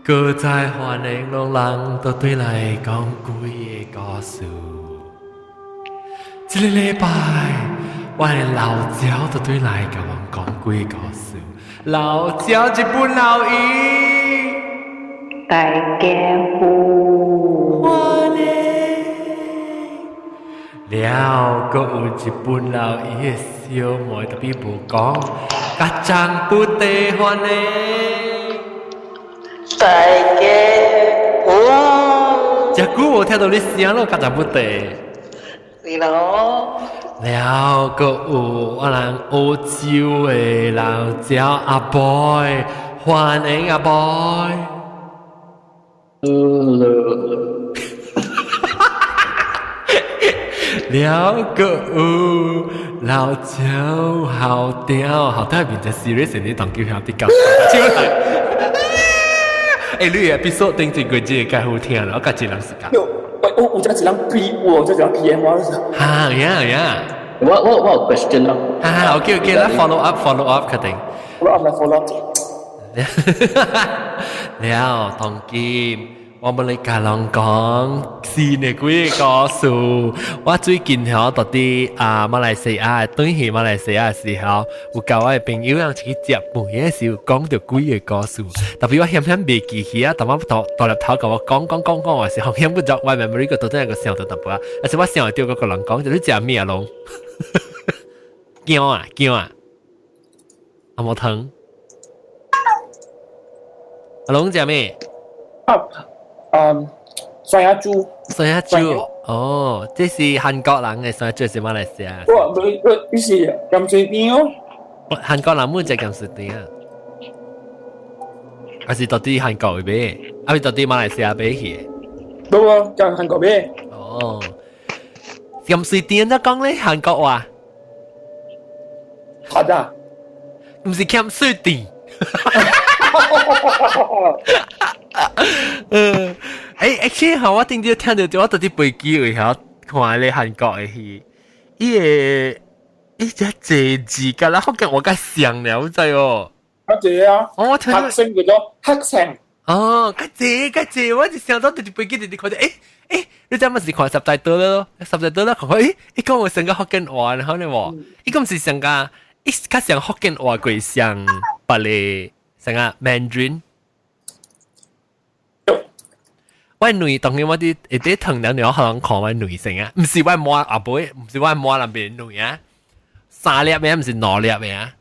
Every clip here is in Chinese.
搁在欢迎拢人都对来讲几个故事。一个礼拜，我的老鸟都对来甲我讲几个故事。老鸟一本老伊，大家好，欢迎。了，搁有一本老伊的小妹特别无讲，甲张不得欢迎。大家好，只久无听到你声咯，甲张不得。是咯，了，搁有我人澳洲的老鸟阿 boy， 欢迎阿 boy。了，搁有老鳥好屌，好屌面只 serious 你當叫兄弟講出來。誒，你 episode 頂最貴啲嘅好聽啦，我家一人時間。我這一人 P 我這一人 PM 我。哈呀，我有 question 咯。哈 ，OK， 啦 ，follow up 確定。follow up。了，當今。我們嚟甲人講新嘅幾個故事。我最近喺到啲馬來西亞對去馬來西亞嘅時候，有交我嘅朋友人一個節目嘅時候講到幾個故事。特別我險袂記起啊，但我大粒頭甲我講嘅時候，險不着我 memory 個到底係個想到淡薄啊。而且我想到嗰個人講就你食咩啊龍？姜啊，阿冇疼。阿龍食咩？酸鸭豬，哦，這是韓國人嘅酸鴨豬，是馬來西亞。你是鹹水邊哦？韓國人冇食鹹水丁啊，還是到底韓國去買？還是到底馬來西亞買去？冇啊，就韓國買。哦，鹹水丁怎講咧？韓國話？好的。唔是鹹水丁。actually 哈，我頂朝聽到我到底飛機會曉看咧韓國嘅戲，伊只謝字㗎啦，好驚我該想了，你知哦。乜嘢啊？我聽黑星叫做黑星。哦，該我就想到到底飛機直看到，你知乜是看subtitle咯？subtitle啦，看伊講我成個福建話，然後呢喎，伊講是成個，伊較像福建話過像別咧成個 Mandarin。我女當然我啲啲藤兩條可能看我女性啊，唔是我摸阿妹，唔是我摸那邊女啊，三粒嘅唔是兩粒嘅啊。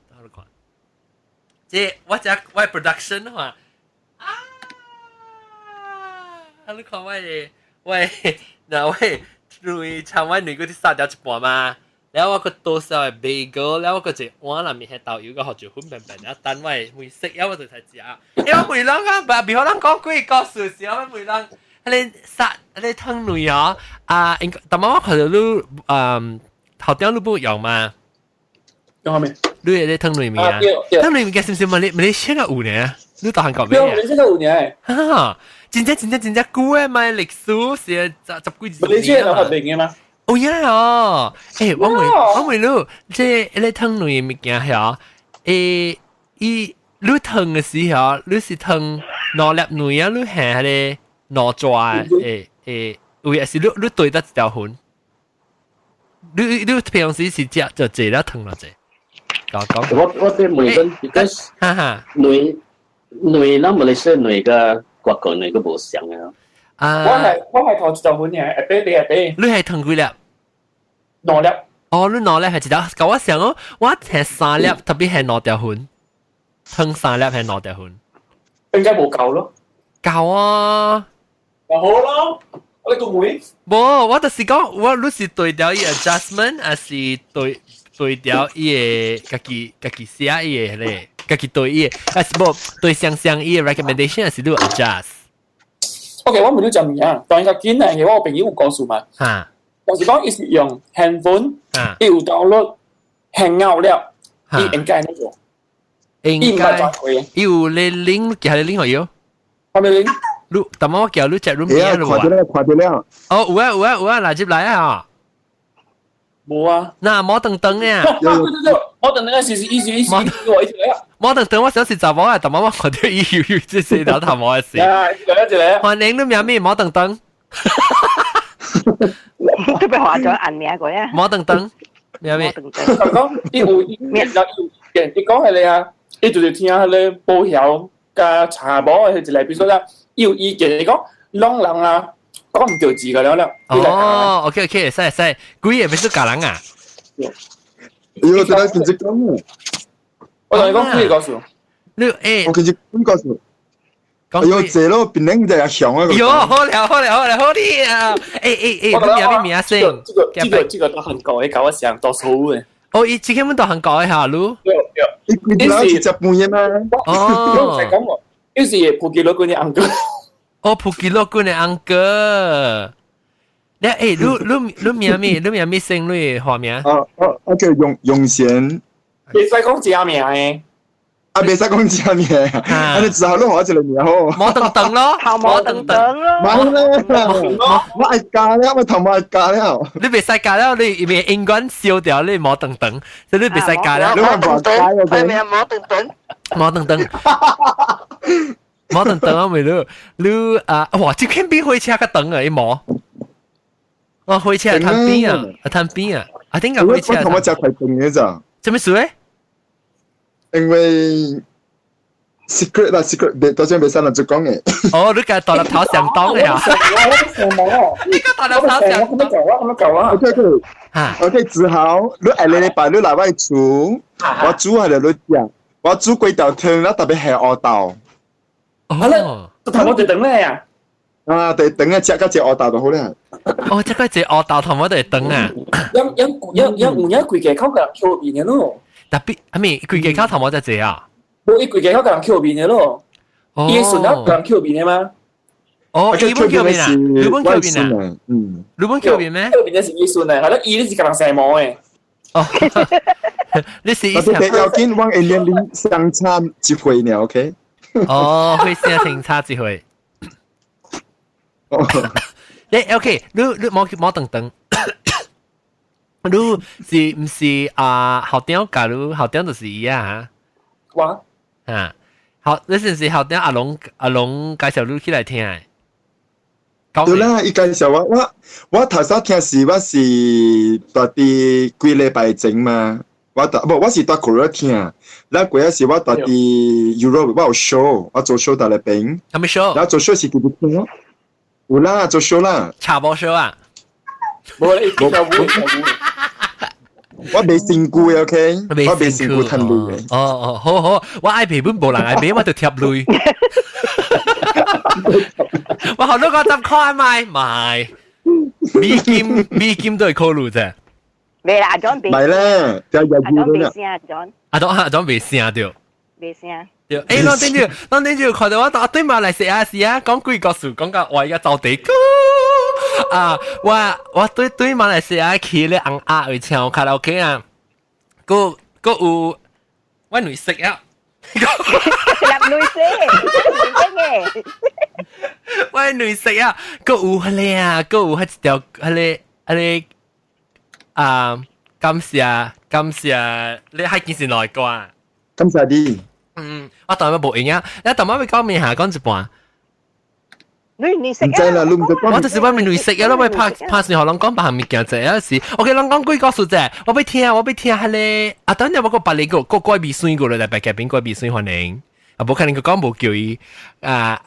即我只我 production 話啊，你看我嗱女唱我女嗰啲沙條一半嘛，然後我個多少嘅 bagel，然後我個隻碗裏面係豆油個學住粉笨笨啊，等我會食，然後我就才食啊，因為每人啊，別可能講幾個數時，我每人。你湯女啊？但係我看到你頭頂你不用嘛？用咩？你係湯女面啊？湯女面嘅是唔是馬來西亞有呢？你到韓國咩？馬來西亞有呢？哈，真正古嘅咪歷史是十幾馬來西亞有合併嘅嘛？哦呀哦，我問你，即你湯女物件係你湯嘅時候，你是湯兩粒女啊？你係咧？攞抓有也是你對得一條粉，你平時是食就這啦疼啦這，講。我對梅根 because 女啦，馬來西亞女個國國女個無相嘅。我係頭一條粉嘅，一你係疼幾粒？兩粒。哦，你兩粒係一條，咁我想哦，我係三粒，特別係兩條粉，疼三粒係兩條粉。應該冇夠咯。夠啊！好咯，我哋個妹。冇，我就是講，你是對調伊 adjustment， 還是對調伊個家己寫伊個咧，家己對伊個，還是冇對相伊個 recommendation， 還是你 adjust？OK， 我問你就唔樣，當然個堅係我朋友有告訴嘛。嚇，就是講伊是用 handphone， 伊有 download hangout 了，伊應該那個。應該有你 link， 叫你 link 可以有？係咪 link？但我叫你 chat room 咩咯？快啲啦！哦，有啊，來接來啊！冇啊，嗱，冇等呢。我等那个是意思我一直来。我等我想是查某啊，但我看到伊有即世頭頭毛嘅事。一嚟。歡迎你名咩？冇等等。都俾話咗銀名佢啊！冇等等，名咩？頭講啲有你講係你啊，你就聽下你報曉加查某嘅一嚟，比如說啦，有意見你講啷人啊，講唔對字嘅了。哦，OK，使，幾嘢俾出教人啊？喲，這來跟住講啊！我同你講，幾個數？你我跟住講個數。哎呦，這咯，變靚就係響啊！喲，好啲啊！你名聲？這個都很高嘅，搞我想多數嘅。哦，伊之前們都很高嘅下路。你幾多是10半嘢嘛？哦，才講過，於是普吉羅君嘅安哥。哦，普吉羅君嘅安哥。你名咩？你名咩姓？你化名？叫用賢。別使講假名嘅。啊，別使講假名，你只好攞我一個名好。冇等等咯，冇等等咯。我係假了，我頭冇係假了。你別使假了，你咪英文燒掉，你冇等等，所以你別使假了。冇等等，係咪啊？冇等等，冇等等，冇等等啊！咪你啊，哇！這邊邊火車個等啊，一冇。哦，火車探邊啊，探邊啊，我點解火車？我頭冇食快等嘅咋？做咩事咧？因為 secret 啦 secret， 到時未使人做講嘅。哦，你個大粒頭上當嘅啊！你個大粒頭上當。咁樣啊 ？OK， 只好你下禮拜你來我煮，我煮係嚟你食，我煮幾道湯，你特別係鵝豆。哦，頭我哋等咩啊？啊，對，等一隻嗰隻鵝豆就好啦。哦，即個隻鵝豆頭我哋等啊。有幾個口嘅橋邊嘅咯。特別係咪佢嘅卡頭冇得借啊？冇一幾個口嘅橋邊嘅咯。伊順啊，講橋邊嘅嘛？哦，日本橋邊啊？日本橋邊啊？日本橋邊咩？橋邊嘅是伊順啊，係咯，伊你是講成毛嘅。哦，你是意思係要緊往年齡相差一歲呢 ？OK？ 哦，會相差一歲。你 OK？你冇等等。你是唔是啊？校長假如校長就是伊啊嚇。哇！啊，好，你是唔是校長阿龍介紹你起來聽誒？對啦，伊介紹我頭先聽是我是到啲幾禮拜整嘛，我是到 Korea 聽，那嗰時我到啲 Europe 我有 show， 我做 show 到嚟邊，係咪 show？然後做 show 是幾多聽咯？有啦，做 show 啦。茶包 show 啊？冇你我未試過嘅 ，OK？ 我未試過睇女嘅。哦，好，我愛皮本無人愛買，我就貼女。我學到個10塊買，美金都係考慮啫。未啦，阿 John 未。咪啦，就係阿 John 未聲，阿 John。阿 John 未聲掉。未聲。誒，當頂住看到我對馬來西亞時啊，講幾個數，講個我而家走地歌。啊！我對馬來西亞去咧紅鴨去唱卡拉 OK 啊，個有我女識啊，入女識，嘅，我女識啊，個有迄個啊，個有迄一條迄個啊，感謝你係幾時來過啊？感謝你。我當日冇應啊，你當日咪講面下講一半。你識啊？我就是我面女識啊，我怕是學人講白物件啫，有時 OK，人講幾個數啫，我俾聽下咧。啊，等陣我個白你個改鼻酸個嚟，白夾邊改鼻酸歡迎。啊，冇可能佢講冇叫伊啊，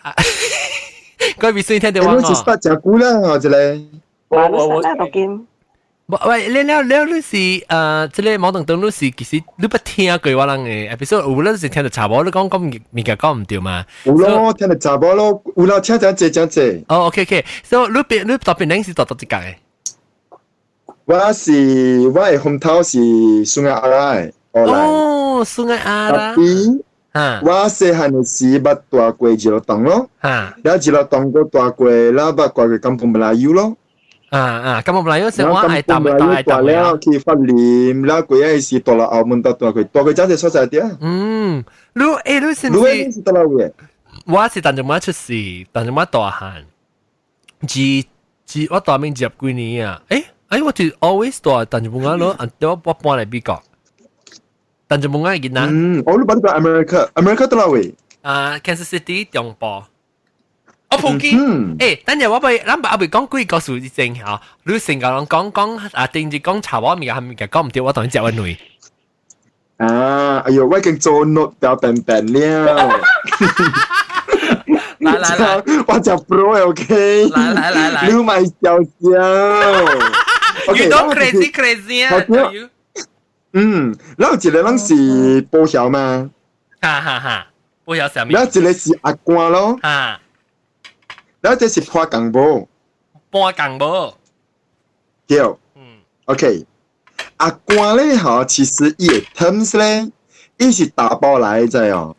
改鼻酸聽到我。我是八隻股啦，我這裡。我讀經。喂，你是即係冇等等，你是其實你不聽過我人嘅 episode， 有咧是聽到查某，你講物件講唔對嘛？有咯，聽到查某咯，有啦，聽就這。哦 ，OK， 所以你特別靚是讀一格嘅。我嘅hometown頭是蘇艾阿拉。哦，蘇艾阿拉。我細漢嘅時捌大過一路檔咯，然後一路檔過大過，啦捌過嘅金鳳馬來油咯。咁我嚟嗰時我係搭了去發念，啦佢係是到了澳門到佢真係所在啲啊。你是到啦嘅。我是當陣我出事，當陣我大漢，我大名接幾年啊？我就 always 大，當陣我攞，我搬嚟美國。但就冇嗌見啦。我都把呢個 America 得啦喂。Kansas City 中部。我普京，等陣我俾諗下，我俾講幾個數字正嚇，你成個人講定住講查我面嘅，係咪嘅講唔掂？我同你接一女。哎呦，我已經做 note 掉笨笨了。來，我就 pro OK。來，你咪笑笑。You don't crazy 啊！然後一個人是報銷嘛？哈，報銷上面。然後一個是阿官咯。然後這是破港波。破港波。對。OK。阿官咧哈，其實伊嘅 terms 咧，伊是打包來嘅哦。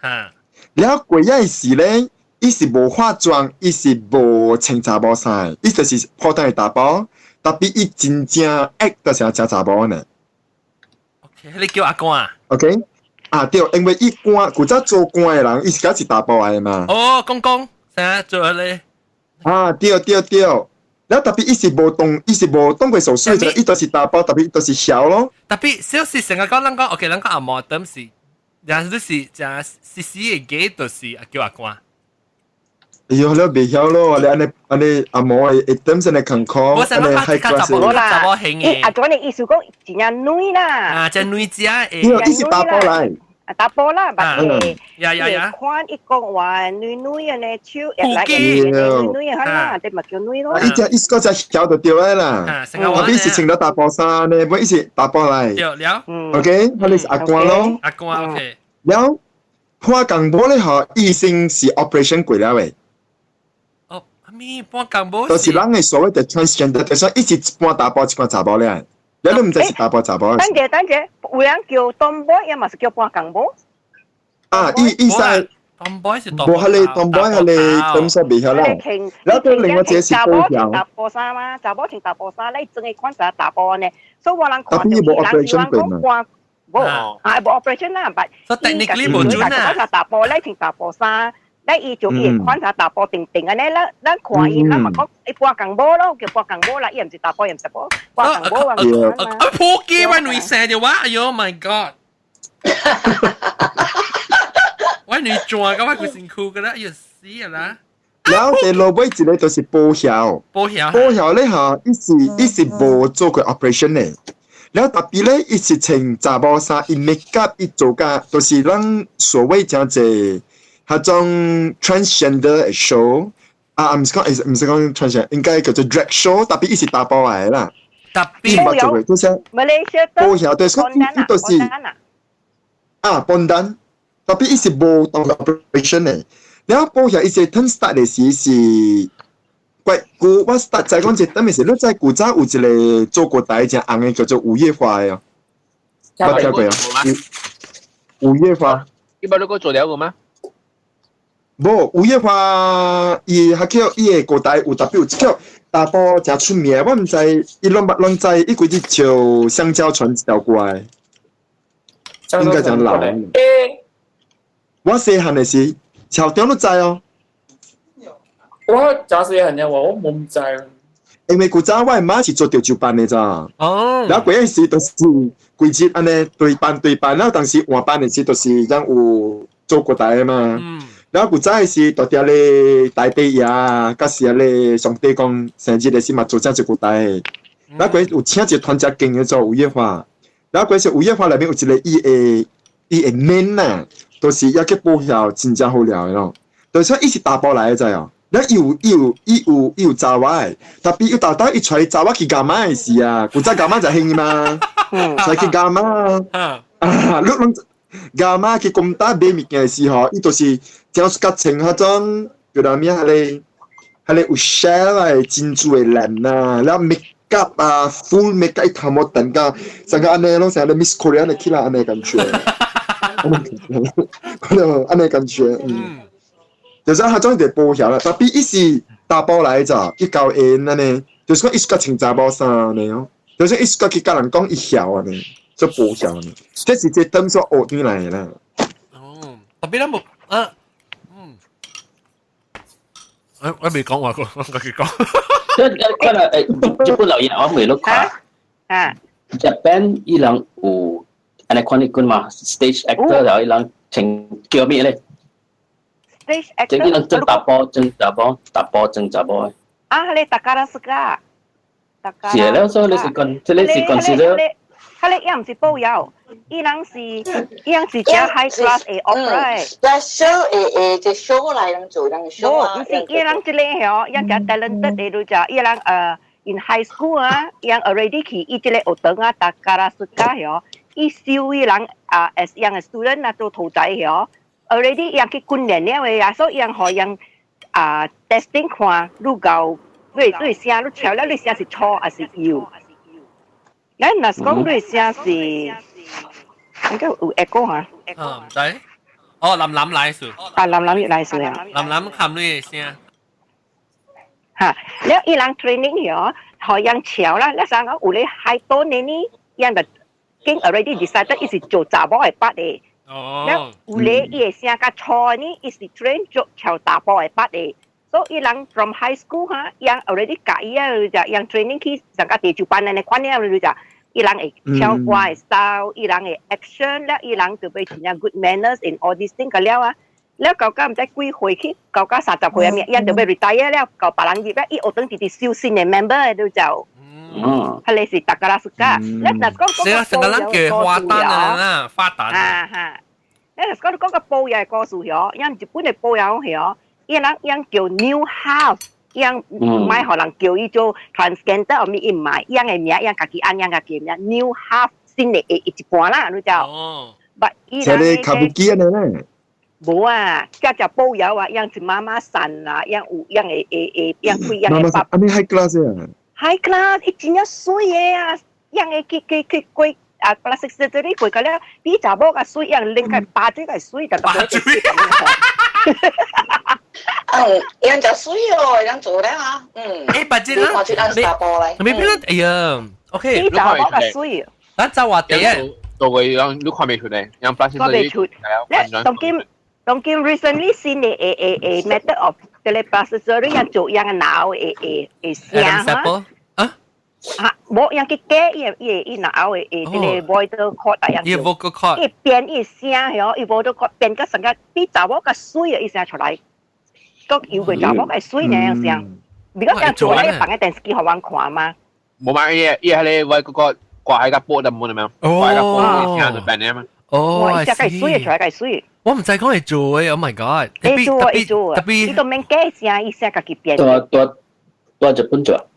然後嗰陣時咧，伊是無化妝，伊是無穿查某衫，伊就是普通嘅打包，特別伊真正 act 就是要食查某呢。OK，你叫阿官啊 ？OK。對，因為伊官古早做官嘅人，伊是假是打包來嘛。哦，公，成日做咧。對。然後特別伊是無當過手術嘅，伊都是打包，特別都是小咯。特別小時成日講咱講 OK，咱講阿毛等是，但是是就試嘅嘅，就是叫阿官。哎呦，你未曉咯，你安尼阿毛誒點先嚟看考？我想講佢查某啦，查某型嘅。阿嗰你意思講真係女啦。真女仔誒。伊是打包來。打波啦，但係呀，看一講話女嘅呢，超嚟女嘅啦，你咪叫女咯。伊個只小就掉嚟啦，我邊是穿到大波衫呢，我伊是打波嚟。了，OK，佢哋是阿官咯。阿官 OK。了，破港波咧嚇，醫生是 operation 過了喂。哦，咩破港波？就是人嘅所謂嘅 transgender，就算一直半打波一半查波咧。你都唔知是打波查波。等陣，有人叫 tomboy， 又咪是叫半港波？伊曬 tomboy 是 tomboy， 係你 tomboy 係你咁所未曉啦。然後另外一個是報銷。打波衫嘛，查某穿打波衫，你真係看啥打波呢？所以我人看到冇 operation 過嘛。冇operation 啦，但係 technically 冇準啊。打波，你穿打波衫。咱伊就伊看下打波定定安尼，咱看伊，咱咪講伊半港波咯，叫半港波啦，伊唔是打波，又唔是波，半港波啊！破機啊！女寫嘅話，哎呦 my god！ 我女做嘅話，佢辛苦嘅啦，要死啊啦！然後第六位一個就是報銷咧嚇，伊是無做過 operation 嘅，然後特別咧，伊是穿查某衫，伊 make up 伊做嘅，就是咱所謂講嘅。嗰種 transgender show 唔是講 transgender， 應該叫做 drag show， 特別伊是打包嚟啦。特別冇做過，就是報銷對，所以伊都是本單，特別伊是無當 operation 嘅。然後報銷伊是通 start 嘅時是，我 start 就係講係等於是你在古早有一個做過第一隻紅嘅叫做五月花嘅，我聽過啊。五月花，你冇做了個嗎？無五月花，伊還叫伊個古代有特別有叫打波真出名，我唔知伊攏知，伊規日像香蕉船條過來，應該講老。我細漢嘅時，潮條都知哦。我假細漢嘅話，我冇知。因為古早我媽是做潮州班嘅咋，然後嗰陣時就是規日安尼對班，然後當時換班嘅時就是讓有做古代嘅嘛。然後古早是到啲咧大地呀，嗰時咧上帝講生日嘅時嘛做真係古代。然後佢有請一個團只勁嘅做五月花，然後嗰時五月花裏面有一個伊嘅 man 呐，都是一個報銷真正好料嘅咯。就算伊是打包來嘅咋哦，然後有查某嘅，特別有大伊出查某去幹嘛嘅事啊？古早幹嘛就興嘛，出去幹嘛你諗？幹嘛去咁大買物件嘅時候，伊都是將甲穿嗰種叫做咩？係有 shell 嘅珍珠嘅藍啊，然後 make up 啊 ，full make up 一頭冇等噶，成個安尼攏成個 Miss Korea 嘅起來安尼感覺，安尼感覺，就是嗰種就報銷啦，特別伊是打包來咋，伊交煙安尼，就是講伊是甲穿查某衫安尼哦，就是伊是甲去甲人講伊曉安尼。做報銷呢，這是隻燈所學轉來啦。哦，特別咧冇我未講話過，我繼續講。可能日本留言我未錄看。日本伊人有安尼看你讲嘛，stage actor 然後伊人請叫咩咧？ stage 即係伊人 actor 真打波，真打波，打波真打波。啊，你大家都識噶，大家。是了，所以你是講，即係是 consider。佢哋又唔是包有，伊人是只 high class A opera。但 show 即 show 嚟人做人 show 啊。唔是伊人即係嗬，伊只 talented 嚟到就伊人in high school 啊，伊人 already 去伊即個學堂啊，大家啦識噶嗬，伊收伊人as young as student 啊做徒弟嗬 ，already 伊人去訓練了嘅啊，所以伊人可以testing 看，如果你聲你調了，你聲是錯還是要？咱若是講你聲是，應該有 echo 嚇。唔使。哦，林來數。林來數啊。林喊你聲。嚇，แล้ว伊人 training 咗，可以調啦。你想講有你喺多年呢，人就經 already decided 伊是做查某嘅筆嘅。แล้ว有你伊嘅聲較錯呢，伊是 train 做調查某嘅筆嘅。So 伊人 from high school 哈，伊人 already 教伊啊，就伊人 training 去上個地主班咧，看咧就伊人會跳歌嘅 style，伊人嘅 action 咧，伊人就會變成 good manners in all these things 個了啊。แล้ว舊家唔知幾歲去，舊家30歲啊，伊人就會 retire 了，舊別人業咧，伊學堂直直燒新嘅 member 都就，係你是大家啦識噶。咧嗱講成個人叫花旦啊，花旦。嚇，咧講個報又係故事咗，因日本嘅報又係。伊人叫 new house， 伊人唔係可能叫伊做 transgender， 唔係唔係，伊人嘅名，伊人家己按，伊人家己名 new house 新嘅一半啦，你就。哦。但伊人嘅。卡布基啊咧。冇啊，家就煲友啊，伊人是媽媽神啊，伊人有，伊人嘅伊人開伊人嘅爸。阿你 high class 啊？high class，伊真係水嘅啊，伊人嘅佢plastic surgery 佢個咧，比查某個水，伊人另外八嘴個水，就八嘴。伊人就水哦，伊人做咧嘛，八嘴啦，你邊個？哎呀 ，OK，比查某個水。咱走話第一。做個樣你看未出嚟，樣 plastic surgery 咧，當今 recently 先嘅method of 嘅 plastic surgery 人做樣嘅腦嘅聲啊，冇樣嘅嘅伊腦嘅啲 vocal cord 啊，伊 vocal cord， 伊變伊聲係伊 vocal cord 變個成個比查某個水嘅伊聲出來，個有個查某個水呢樣聲，如果樣做咧，放喺電視機學人看嘛。冇買嘢，伊係你為嗰個掛喺個波度冇咩？掛喺個波度聽就變咧嘛。哦，伊隻計水出來計水。我唔知講係做嘅 ，Oh my god！你做啊，你做啊，特別，你都免計聲，伊聲家己變。多日本做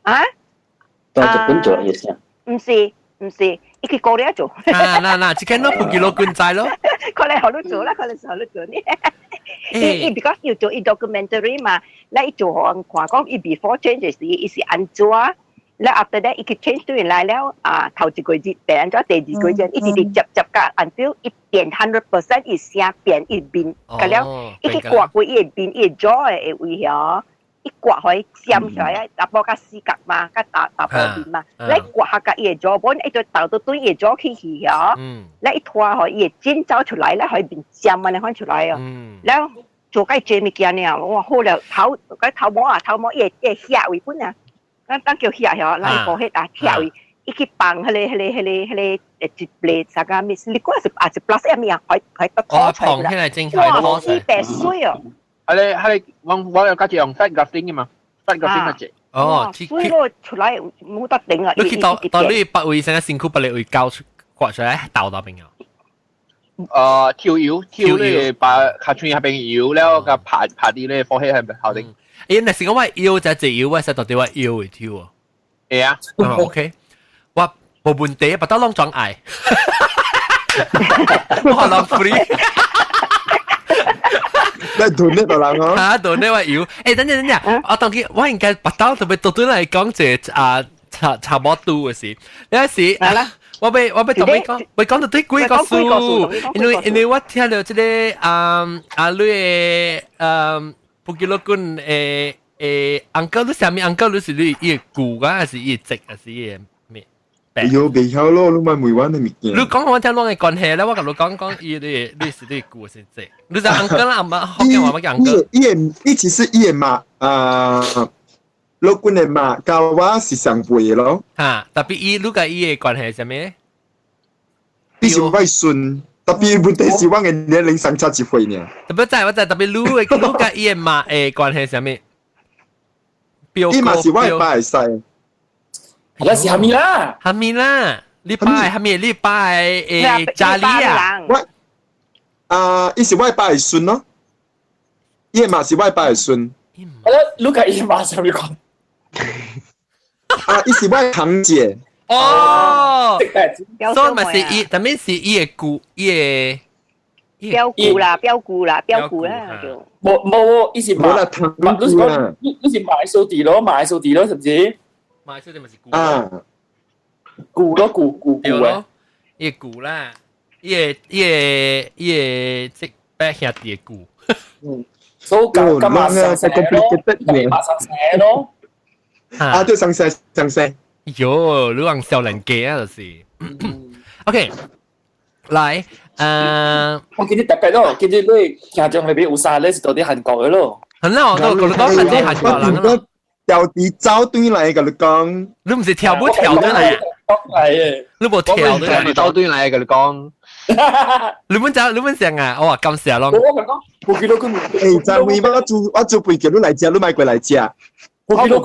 啊？多日本做嘅聲。唔是，伊去過嚟做。嗱，只見到普吉羅軍仔咯。佢哋學都做啦，佢哋學都做呢。伊 because 要做伊 documentary 嘛，咧伊做學人看講伊 before change 時，伊是安怎？咧 after that 伊去 change 對來了頭一個月變咗第二個月，伊直直接甲 until 伊變100%，伊聲變伊變，咁了伊去刮過伊變伊 jaw 嘅位嗬，伊刮可以尖出來，打波甲四角嘛，甲打波邊嘛，咧刮下甲伊嘅 jaw bone，伊就倒到對伊嘅 jaw 起去嗬，咧伊拖可伊嘅尖走出來咧，可以變尖啊，你看出來哦，แล้ว做雞最物件呢，哇好了頭毛伊嘅下位本啊。咱叫遐嗬，咱個迄遐位，伊去放迄個一粒啥個咩？你講是plus 咩啊？佢個拖出嚟啦，哇！四百水哦！係我有家姐用 fat grafting 嘅嘛 ，fat grafting 嘅姐。哦，水咯出來冇得頂啊！你去到你八位成個辛苦把你會搞出刮出來倒到邊啊？跳你把卡穿入邊搖，แล้วก็爬啲咧 forehead 係咪後頂？那是講我腰就係腰，我實到底我腰會跳啊。係啊 ，OK， 我冇問題，不得啷裝愛，我可能 free。你斷呢度啦我。嚇，斷呢我腰。誒，等陣，我當佢我應該不得特別到對嚟講就差唔多嘅事。有時係啦。我被同你講，我講到對幾個數，因為我聽到即個你普吉羅軍uncle 都上面 uncle 都是你伊古噶，還是伊直，還是伊咩？有未曉咯，你咪每晚都物件。你講我聽攏嘅關係啦，我同你講你是你古是直，你就 uncle 啦，唔係福建話乜叫 uncle？伊其實伊嘅馬陸軍嘅馬教我是上輩咯。嚇，特別伊你個伊嘅關係係咩？你是外孙，特别问题是我嘅年龄相差1岁呢。特别在我在特别撸甲伊嘅妈诶关系上面，伊嘛是我嘅爸系細，那是哈米啦，哈咪啦，你爸哈咪你爸诶家里啊，我伊是我嘅爸系孫咯，伊嘛是我嘅爸系孫。好了，卢卡伊马上面讲，伊是我嘅堂姐。哦，所以咪是伊，特别是伊嘅姑，伊嘅表姑啦，表姑啦就。冇，伊是冇啦，堂姑啦，你是買數地咯，買數地咯，是唔是？買數地咪是姑啊，姑咯，姑咯，伊嘅姑啦，伊嘅即白兄弟嘅姑。所以咁馬上寫咯，啊，對上聲。喲，你講少年家啊，就是。OK， 來，我見你特別咯，見你你聽眾裏邊有啥咧是到啲韓國嘅咯。很好，都講韓國人咯。調啲走對嚟嘅你講，你唔是跳舞跳對嚟？你冇跳對嚟，走對嚟嘅你講。你們想啊？我話咁成咯。我見到佢誒，就會我做背叫你嚟食，你買過嚟食。我做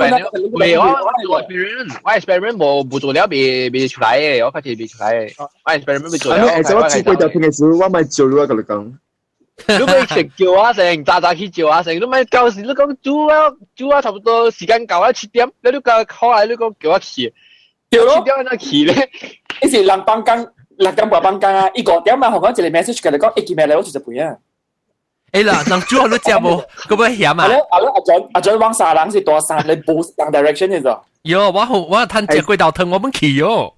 experiment 冇做了，未出來嘅，我發現未出來嘅。我 experiment 未做了。誒，我做背就聽嘅時候，我咪做咗個你講。你咪食叫啊成，早去叫啊成，你咪舊時你講煮啊，差不多時間夠啦，7點，你都個考嚟，你講叫我去，叫咯，7點那去咧，你是人幫工話幫工啊，一個點啊，我講一個 message 佢哋講，一見面嚟我就陪啊。誒啦，人煮好多隻冇，咁樣險啊！阿俊往沙人是多山，你步上 direction 嘅啫。喲，我攤隻貴豆湯，我們去喲。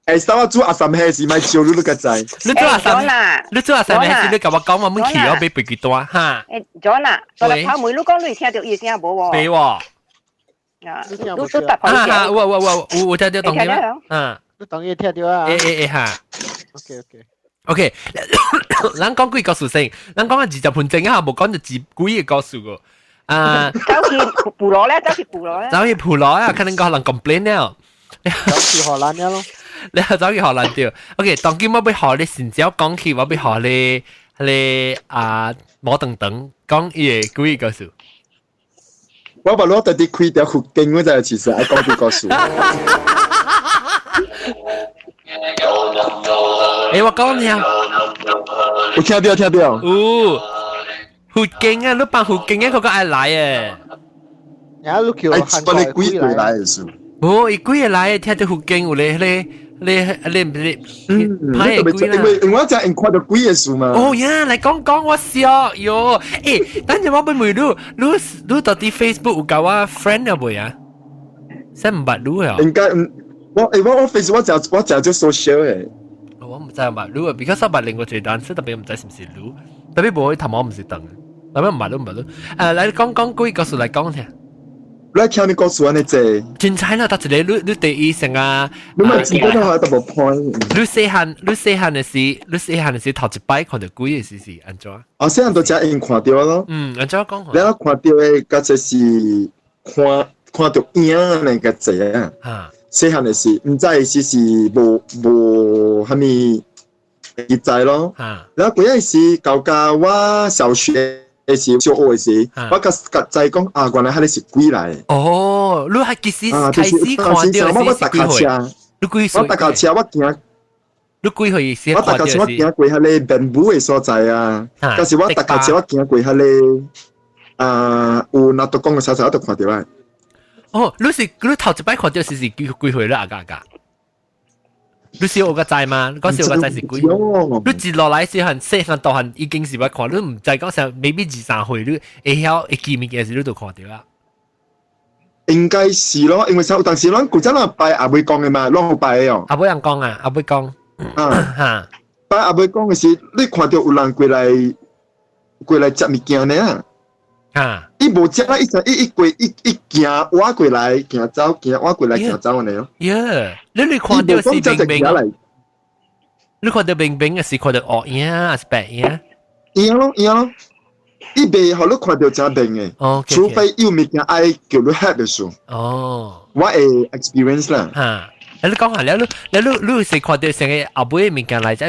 誒，我煮阿三黑是咪照你個仔？你做阿三黑是你甲我講，我們去喲，俾俾幾多哈？誒，John 啊，昨日跑梅，你講你聽到意聲冇喎？俾喎。啊，都突破嘅。我聽到當嘅咩？啊，你當然聽到啊。哈。OK，咱講幾個數先，咱講20分鐘啊，冇講就幾個數個。啊，走去部落咧，走去部落啊，可能個人 complain 了。走去荷蘭咯。你走去荷蘭掉。OK，當今我要學你先只講起，我要學你啊，冇等講伊個幾個數。我把攞特啲開條福建嗰陣，其實係講幾個數。誒，我講你啊，我聽到。哦，福建啊，你扮福建啊，嗰個愛來誒。然後你叫韓國嘅鬼嚟嘅數。哦，伊鬼來，聽到福建有咧，你派鬼啦。因為我就係看到鬼嘅數嘛。哦呀，嚟講我笑喲。誒，等陣我問你到底 Facebook 有教我 friend 有冇啊？真唔捌你啊？應該我 Facebook 我就做 social 嘅。我唔知捌你啊 ，because 我捌另外一單，所以特別唔知是唔是你，特別冇去頭我唔是等，特別唔捌你。嚟講幾個數嚟講聽。你聽你講數安尼濟，真猜啦，得一個你第一成啊！你咪自己都係double point。你細漢嘅時頭一擺看到鬼嘅時是安怎？哦，細漢都只應看到咯。安怎講？你看到嘅嗰隻是看到影那個濟啊。嚇！細漢嘅時，唔知是無蝦米記載咯。嚇！然後嗰陣時教我小學。是小學時，我個仔講啊，原來係你是鬼嚟。哦，你係其實開始看到是幾歲？你幾歲？我搭架車，我行。你幾歲先看到？我搭架車，我行過迄個本部嘅所在啊。但是我搭架車，我行過迄個有那獨講嘅小我都看到啊。哦，你頭一擺看到是幾歲啦？阿家。你小學個仔嘛？嗰時個仔是幾？你接落來時很細漢到很已經是捌看，你唔知講成未必2-3歲，你會曉會記物件時你都看到啦。應該是咯，因為有當時咱古早那拜阿妹講嘅嘛，攏有拜嘅哦。阿妹人講啊，阿妹講。啊，拜阿妹講嘅時，你看到有人過來食物件呢？啊！伊無食啦，伊行挖過來，行走，行挖過來，行走呢咯。耶！你看到是冰冰啊？你看到冰冰嘅是看到黑影啊，是白影？一樣咯。伊袂互你看到真冰嘅。哦。除非有物件愛叫你嚇嘅時候。哦。我會 experience 啦。嚇。你講下，你是看到成個後尾物件嚟，即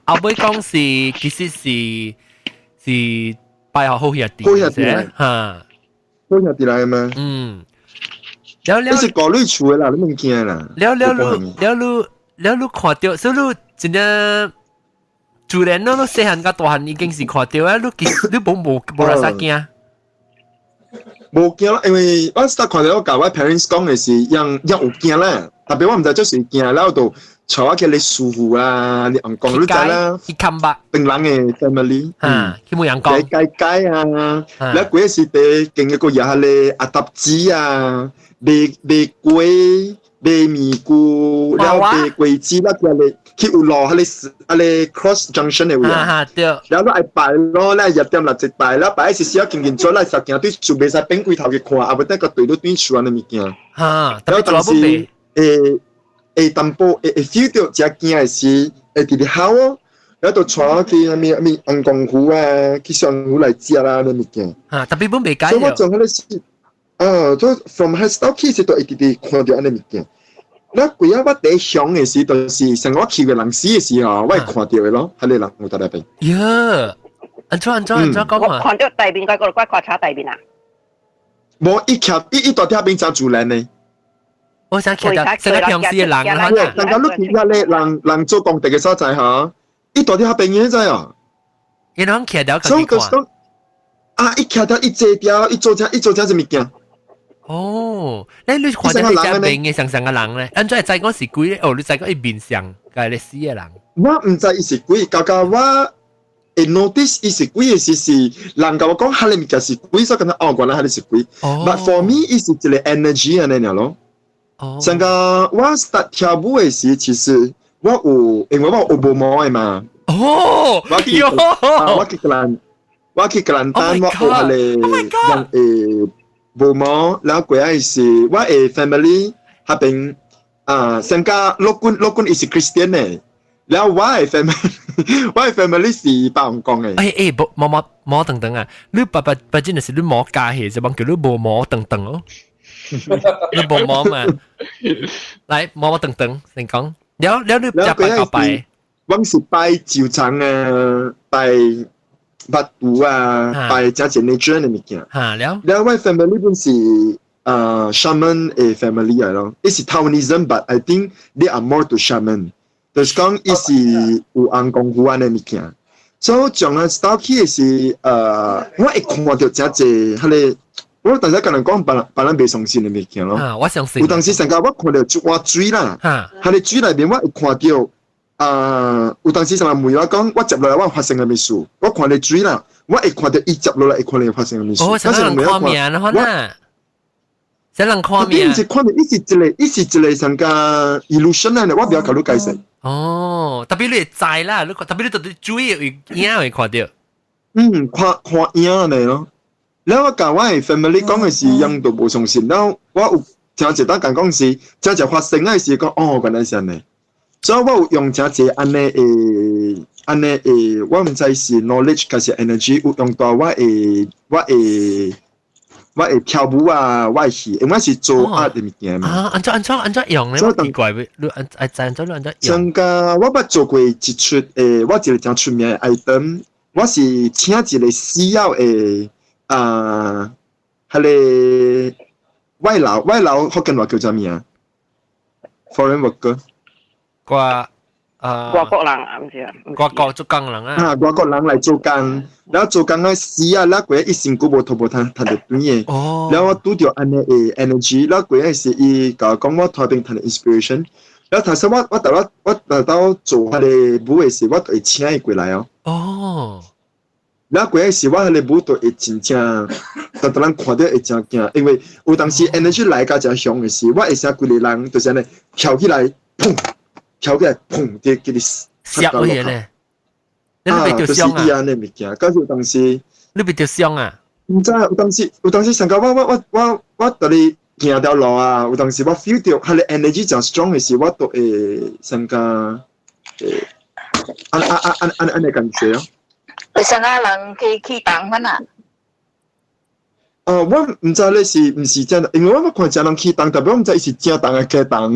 後尾講是其實是拜學好兄弟啫，嚇，好兄弟嚟嘛。嗯，你是過濾出啦，你唔驚啦。你看到，所以你真係自然你細漢甲大漢已經是看到啊，你冇來啥驚。冇驚啦，因為我實看到我教我 parents 講嘅是，人有驚啦，特別我唔知做誰驚，然後就坐喺佢哋舒服啊，你講你知啦，平冷嘅 family，佢冇人講，街啊，แล้ว嗰時哋見一個嘢係咧阿達子啊，賣龜。賣米菇，แล้ว賣龜子แล้ว佢哋去有路喺咧 cross junction 嘅位啊，แล้วเราไอ้ไป咯แล้ว入店嚟直ไปแล้วไป是時候見咗啦，實見對住未使邊櫃頭嘅看，啊不得個對到端處啊，你咪見。แล้ว當時淡薄feel 到只見係是啲好哦，แล้ว到坐去咪安公湖啊，去上湖嚟食啦，你咪見。特別本未解。所以我仲喺度試。都 from high start 起時都一啲看到安尼物件。那幾啊，我第一想嘅時，就是成我去嘅人死嘅時候，我係看到嘅咯，喺你人冇得嚟邊。呀，安怎講啊？我看到大邊嗰個關卡查大邊啊。冇一大條邊就住人呢。我想睇到成個平時嘅人啊，但係你見下咧，人做工地嘅所在嚇，一大條邊嘅在啊。你啷睇到佢看？啊！一看到一坐條，一做隻是物件。哦，你看到你只面嘅上嘅人咧，安怎係知我是鬼咧？哦，你知我一面上嘅你死嘅人。我唔知伊是鬼，剛剛我會 notice 伊是鬼嘅是人甲我講，哈你物件是鬼，所以咁樣哦，原來哈你是鬼。But for me，伊是一個 energy 安尼樣咯。上個我 start 跳舞嘅時，其實我有，因為我有無毛嘅嘛。哦，我去格蘭丹，我學下咧人無毛，然後嗰陣時我family 下邊成家樂觀係 Christian 嘅，然後我 family 是白香港嘅。毛等等啊！你爸真係是你毛家嘅，就幫叫你無毛等等哦。你無毛嘛？來毛等等，你講，了你拜告拜，我是拜招長啊，拜。八度啊，拜家姐你轉嘅物件。了我 family 本是shaman 嘅 family 嚟咯。伊是 Taoism，but I think they are more to shaman。就是講伊是有安公湖安嘅物件。所以將來 start 起嘅是我會看到真濟迄個，我當時跟人講，別人未相信嘅物件咯。我相信。有當時成個我看到一碗水啦，喺個水內面我會看到。有當時上問我講，我接落來我發生嘅咩事？我看你水啦，我會看到伊接落來會看你發生嘅咩事。哦，成人看面啊，可能。成人看面。伊是看到，伊是一個成個 illusion 嚟，我不要搞你解釋。哦，特別你知啦，特別你對啲水影會看到。看影嚟咯。然後我教我嘅 family 講嘅是人都無相信，然後我有聽一單講是，真係發生嘅事講，哦，原來是咁嘅。所以我有用真濟安尼我唔知是 knowledge 還是 energy，有用到我會跳舞啊，我係因為是做 art 嘅物件嘛。按怎用咧？我奇怪你按怎用？上個我捌做過一出我一個真出名嘅 item， 我是請一個需要嘅迄個外勞福建話叫做咩啊 ？foreign worker。外國人啊，唔知啊。外國做工人啊。外國人嚟做工，然後做工嘅時啊，嗱佢一身骨無頭無攤攤到短嘢。哦。然後我拄到安尼嘅 energy，嗱佢係是伊甲我講我頭邊攤嘅 inspiration。然後頭先我到做佢哋舞嘅時，我就會請伊過來哦。哦。嗱佢係是我佢哋舞就會真正，但人看到會真驚，因為有當時 energy 來甲真響嘅時，我會使規個人就是安尼跳起來，砰！跳起來，砰！啲叫你嚇乜嘢咧？你咪條傷啊？就是伊安尼物件，嗰時當時你咪條傷啊？唔知有當時成個我到你行條路啊，有當時我 feel 到佢哋 energy 真 strong 嘅時，我都會成個安尼感覺啊。你成個人去當乜啊？我唔知你是唔是真，因為我看真人去當，特別我唔知伊是正當嘅假當。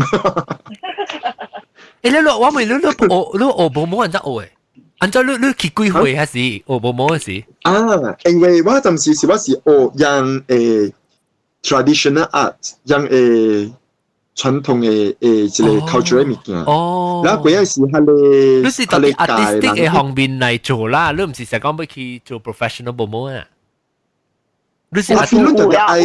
你我問你學部冇人得學誒，按照你去幾歲還是學部冇時？因為我暫時是我是學讓traditional art， 讓傳統嘅一個 cultural 物件。哦，然後嗰陣時係咧，你是到啲 artistic 嘅方面嚟做啦，你唔是成講要去做 professional 部冇啊？你是我就係愛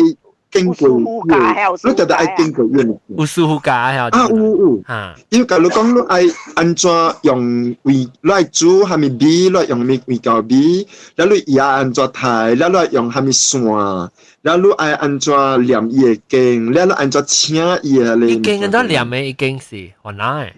經過，你就係愛經過院。有師傅教係有嚇。因為假如講你愛安怎用味來煮，係咪味來用味道味，然後你也安怎睇，然後用係咪線。然後愛安怎念伊個經，然後安怎請伊個咧。伊經安怎念嘅？伊經是河南嘅。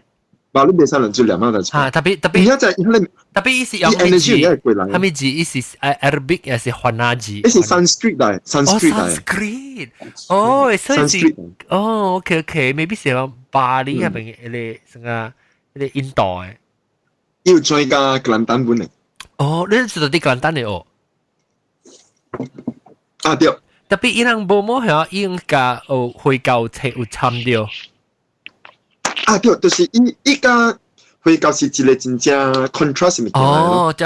話你未使人做念啊？特別，特別伊是用咩字？係咩字？伊是Arabic 還是河南字？伊是 Sanskrit 嚟 ，Sanskrit。哦，所以是哦 ，OK，maybe 是講巴黎係咪？誒，成個印度嘅。要再加簡單本嚟。哦，你做啲簡單嘅哦。對。特別伊人無冇係應該會教冊有參掉。對，就是伊個會教是一個真正 contrast 物件。哦，即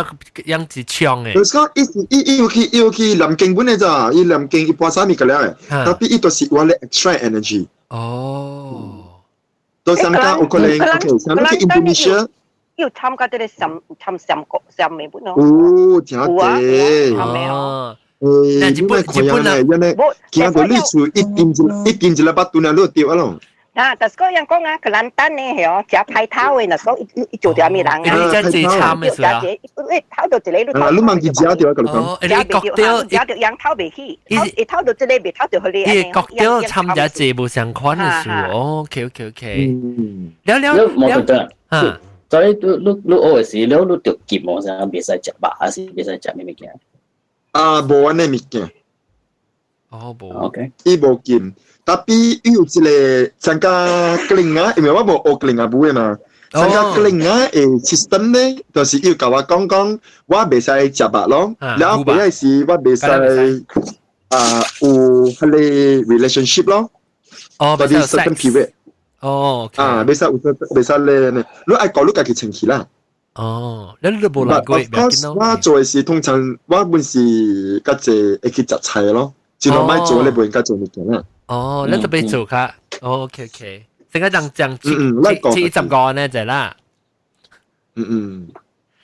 樣子唱嘅。就是講伊有去念經本嘅咋，伊念經伊播啥物個了嘅，特別伊都是話咧 extract energy。哦。到上家有可能 ，OK， 上家去 Indonesia。要參加啲參咩本咯？哦，真係。哦。日本啊，因為見到你處一件一粒巴肚呢，你掉咯。但係嗰樣講啊，佢簡單咧係哦，食派頭嘅，嗱所以做條咩人啊？你真係慘嘅事啊！頭到一個你問佢食掉個講。食掉羊頭未起，頭到一個未頭就去你。國掉參加節目相關嘅事哦。OK。冇覺得啊？所以你學時，你着急冇啥，別使食肉，還是別使食咩物件？無安尼物件。無。OK。伊無見。Tapi有一個參加格林啊，因為我冇學格林啊舞嘅嘛。參加格林啊嘅 system 咧，就是要教我講，我袂使食肉咯。然後嗰陣時我袂使有迄個 relationship 咯。哦，嗰啲 certain period。哦。袂使咧，你愛講你家己清氣啦。哦，你都冇來過。我做嘅事通常我本是家姐會去食菜咯，盡量買做你唔應該做物件啦。哦，你特別做卡，OK，成個這樣10個呢就啦，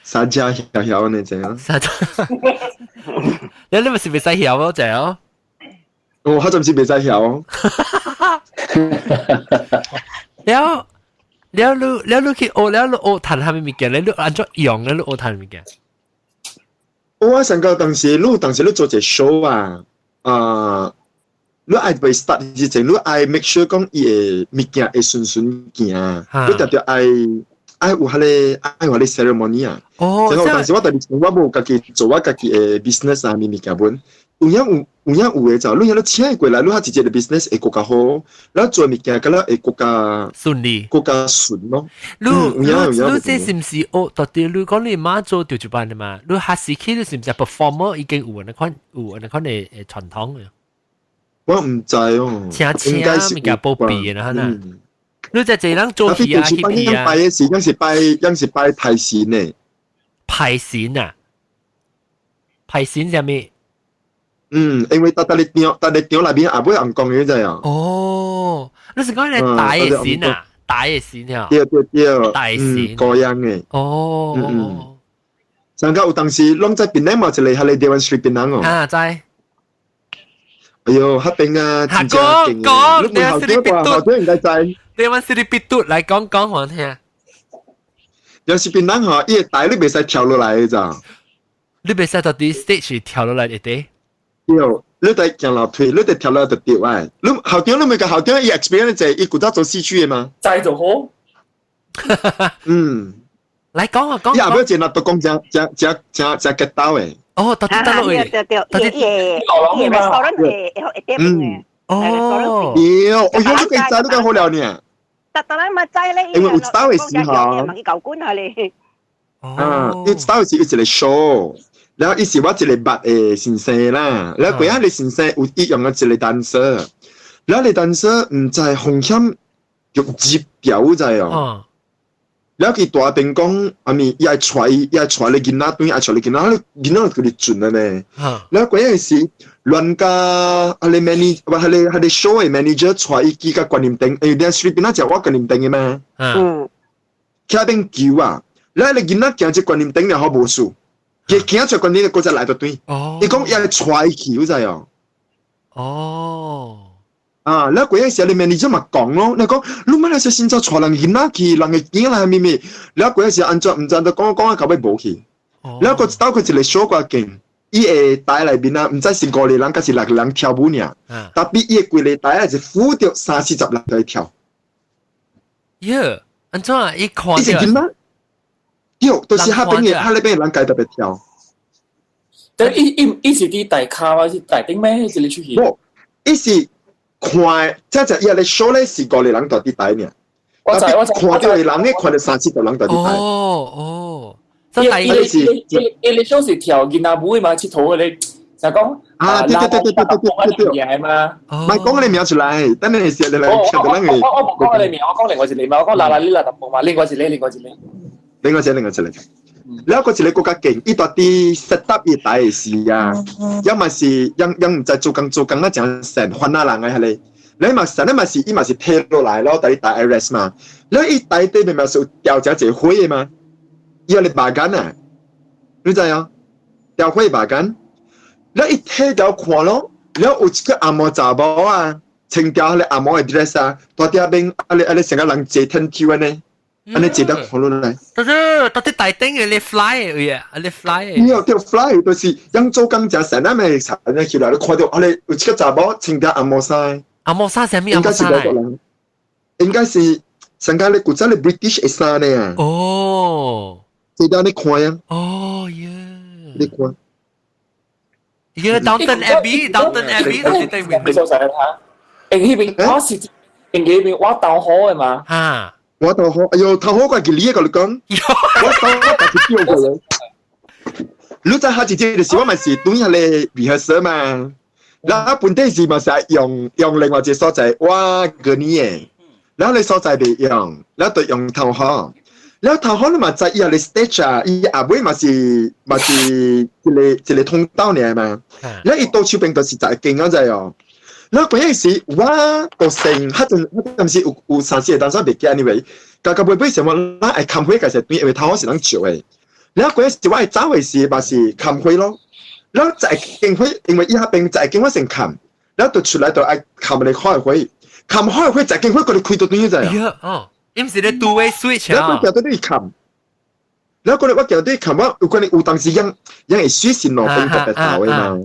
三家曉呢就咯，你咪是未使曉咯就哦，我陣時未使曉，了你去學了學彈下面物件，你按照用了學彈物件。我想講當時你做隻 show 啊，你愛被 start 之前，你愛 make sure 講伊個物件會順行，你特別愛有迄個愛話咧 ceremony 啊。哦，然後當時我特別我冇家己做我家己嘅 business 啊，物件本。有樣嘅就，你請過來，你直接嘅 business 會更加好，然後做物件咁樣會更加順利，更加順咯。你這是唔是哦？到底你講你媽做調住辦嘅嘛？你下時期你是唔是 performer 已經有人款嘅傳統嘅？我唔知哦，應該是嘅保庇啦，嚇！你就係人做戲啊，戲啊。拜嘅時，有時拜太神呢。派錢啊？派錢係咩？因為搭你廟內邊阿妹人講嘅就係啊。哦，你是講你大嘅錢啊？大嘅錢啊？對，大錢個樣嘅。哦。上家有當時攏在邊咧嘛，就嚟喺你Dewan Street邊哦。啊，在。哎呦，黑邊啊，真正勁嘅。你後邊話後邊應該在。Dewan Street 邊度嚟講我聽。有時邊人嚇，伊個大你未使跳落來嘅咋。你未使到啲 stage 跳落來一啲。有，你哋行樓梯，你哋跳落就掉啊！你後邊你咪個後邊伊 experience 就係伊古早做戲劇嘅嘛。在就好。嚟講啊講。伊後邊就嗱都講只get到誒。哦，到啲得落去。到啲嘢 restaurant 係點？哦。有，我有啲仔都咁好料呢。特登咪仔咧，因為有打嘅時候，問佢舊官係你。有打嘅時一嚟 show。然後伊是我一個捌嘅先生啦，然後嗰日你先生有一樣嘅一個dancer，然後你dancer唔知紅險用接表就哦， แล้ว佢大邊講，阿咪伊係帶你囡仔，對，係帶你囡仔佢哋準啦呢。แล้ว嗰陣時，亂個係你 manager，係你 show 嘅 manager 帶伊幾個觀念定，有啲水邊那就我觀念定嘅嘛。佢邊叫啊，แล้ว你囡仔講只觀念定你好無數，佢講只觀念個就嚟到對。你講伊係帶佢就係哦。啊，แล้ว嗰陣時你 manager 咪講咯，你講你乜嘢事先就帶人囡仔去，人嘅囡仔係咩？แล้ว嗰陣時按照唔按照講佢咪冇去，แล้ว個到佢就嚟 show 個勁，伊係帶嚟邊啊，唔知是5個人，還是6個人跳舞呢？但係伊個嚟帶係扶著30-40人嚟跳。耶，安怎啊？伊看到？有，都是下邊人介特別跳。但伊是啲大卡還是大頂咩？是你出去？冇，伊是。看，即係伊嚟 show 咧是個人在啲底呢。我看到人咧，看到30個人在啲底。哦，即係伊嚟 show 是跳囡仔舞嘛，佚佗嘅你就講對，嘛。唔係講你名出嚟，等你寫你嚟唱到人嘅。我唔講你名，我講另外一個嘛，我講啦呢特步嘛，另外一個。แล้วก็สิเลยกูก็เก่งอีตัวที่ set up อีตายสิอ่ะยังมาสิยัง唔在做工那講成換那人嘅係你你嘛成咧嘛是伊嘛是退落來咯，第大 arrest 嘛，แล้วอีตาย對面嘛是掉隻隻灰嘅嘛，伊嚟拔竿啊，你知啊？掉灰拔竿，แล้วอี退掉看咯，แล้ว有一個阿嬤查某啊，穿掉咧阿嬤嘅 dress 啊，到啲邊阿你成個人坐天跳呢。อันนี้จีดขอรู้เลยตอนที่ไต่เต้งเลย fly เลย fly เนี่ยเดี๋ยว fly ตัวสิยังโจกังจะแสนนั่นไม่ใช่เนี่ยคิดแล้วขอเดี๋ยวอะไรอุชิกจับบ่ชิงดาอโมซายใช่ไหมอโมซาย應該是上家你古仔你 British 一三呢哦จีดา你看啊哦耶你看耶 Downton Abbey ตัวที่ไต่วิ่ง你收晒他เอ็งที่เป็นว่าสิเอ็งที่เป็นว่าเตาหอ係嘛我頭好，哎呦，頭好怪佢呢一個你講，我頭好怪佢丟過嚟。你在下一節嘅時候咪是對下嚟 rehearsal 嘛，然後本地時咪係用另外一個所在，哇個呢嘢，然後你所在未用，然後就用頭好，然後頭好你咪在伊下嚟 stage 啊，伊阿妹咪是一個通道嚟嘛，然後伊到處邊都是在勁嗰陣哦。แล้ว嗰陣時，我個成黑陣時有30個單身未記 anyway，但係佢為什麼我係冚開嘅時候，因為頭好是能照嘅。แล้ว嗰陣時我係走嘅時，咪是冚開咯。แล้ว就係勁開，因為依下邊就係勁開成冚，แล้ว就出來就係冚嚟開開，冚開開就係勁開佢哋開到點樣就係。哦，因是咧 two way switch 啊。แล้วก็叫到啲冚，แล้ว嗰啲我叫啲冚，我嗰啲有當時因係輸線落邊特別頭嘅嘛。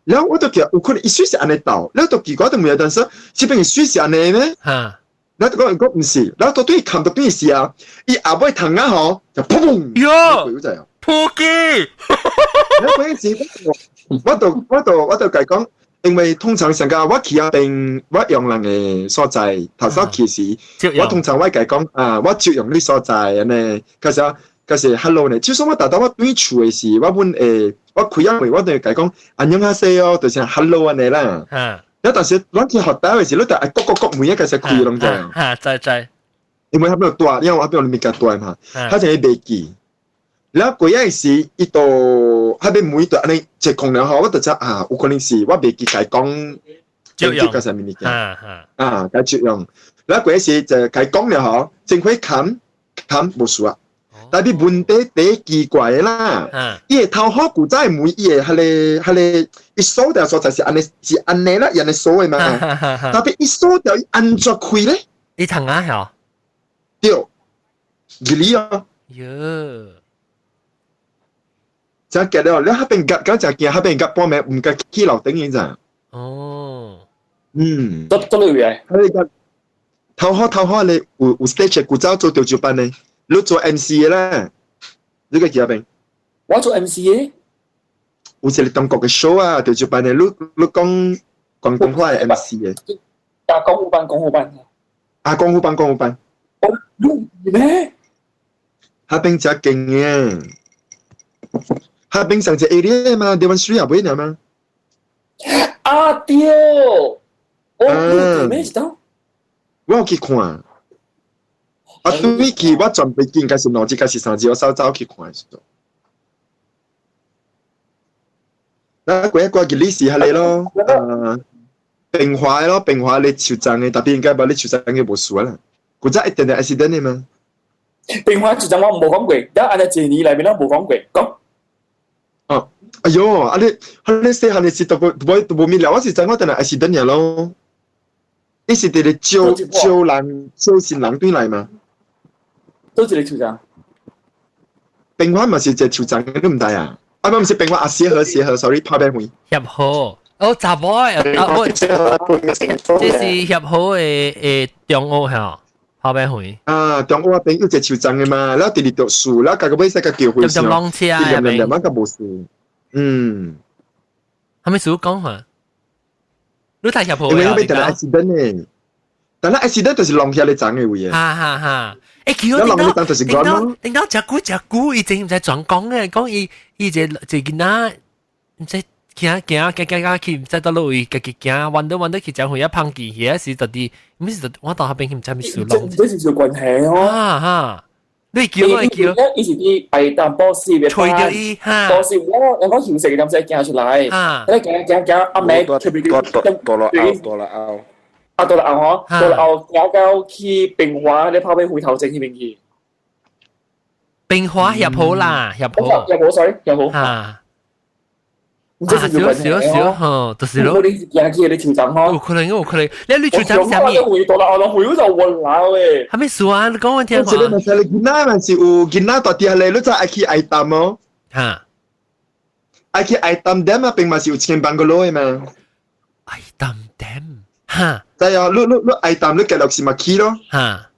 然後我就叫有可能一水是安尼倒，然後就結果都沒有，但是這邊嘅水是安尼咩？然後就講唔是，然後到對看到對是啊，伊阿妹疼啊嗬，就砰砰，喲，撲機！然後嗰陣時，我就計講，因為通常成個我去啊邊，我用人嘅所在，頭先其實我通常我計講啊，我就用啲所在安尼，其實 hello 呢，就算我達到我對厝嘅時，我本我開一回我對佢講안녕하세요，就是 hello 安尼啦。แล้ว但是我去學打嘅時，你就係各每一個就開攏啫。在。因為佢邊度多，因為我邊度咪較多嘛，佢就係未記。แล้ว嗰陣時，伊到佢邊每度安尼一空了後，我就知啊，有可能是我未記佢講正確嘅係咩嘢。啊，佢接用。แล้ว嗰陣時就佢講了後，正規冚冇數啊。但係問題第奇怪啦，伊個頭殼古仔每伊個係你一鎖掉所在是安尼啦，人哋鎖嘅嘛，但係一鎖掉安怎開咧？你疼啊係？對，二厘啊。喲，就係到你嗰邊夾就見嗰邊夾幫咩唔夾起樓頂嘅咋？哦，都類嘅。佢哋頭殼你有 stage 古仔做調轉班咧。你做 MC 嘅啦，呢個叫咩？我做 MC 嘅，有時你當國嘅 show 啊，就做班嘅，你講廣東話係 MC 嘅。啊，廣府班。啊，廣府班。哦，咩？下邊就勁嘅，下邊上隻 area 嘛，你揾水入邊啊嘛。啊屌！哦，咩事？我有去看。對去我準備見，該是兩隻，該是三隻，我稍早去看數。那嗰一個嘅歷史係你咯，平華咯，平華你潮漲嘅，特別應該把你潮漲嘅冇數啦。嗰隻一定係 accident 嘅嘛。平華潮漲我冇講過，而家按照建議裏面都冇講過，講。哦，哎呦，啊你細漢嘅時都冇面了，我是真我定係 accident 嘅咯。你是哋招人招善人對嚟嘛？都係你潮漲。平華咪是隻潮漲嘅都唔大啊！啊唔是平華啊，協和 ，sorry， 拍邊會？協和，哦，雜波啊，我這是協和嘅中澳嚇，拍邊會？啊，中澳邊有隻潮漲嘅嘛，然後第二讀書，然後個尾使個叫會上，浪車啊，兩個冇事。嗯，係咪數講下？你睇協和因為要俾人 accident 嘅，但係 accident 就是浪下你漲嘅會啊。哈哈哈！誒，佢我聽到隻股，以前唔使轉講嘅，講伊隻囡仔，唔使行，佢唔使到路去，行，玩到佢就會一碰見嘢時就啲，唔是我到下邊佢唔知咩事咯。這是條關係哦。哈，你叫。以前啲係當波斯嘅，吹咗伊哈。波斯我講曉食嘅，咁使行出嚟。啊，你行，阿妹出邊啲多啦拗。啊，到啦嗬，到啦行去平華，你跑去回頭正去邊去？平華協和啦，協和 sorry， 協和。啊，少呵，就是咯。你行去你潮漲嗬？有可能，你潮漲係咩？回到啦，我回就暈啦喂。係咩事啊？你講我聽下。你咪係你囡仔咪是有囡仔到底係你，你就愛去愛淡哦。嚇，愛去愛淡點啊，並咪是有千萬個攞嘅嘛。愛淡點。哈，係啊，你愛淡，你繼續是咪去咯？哈，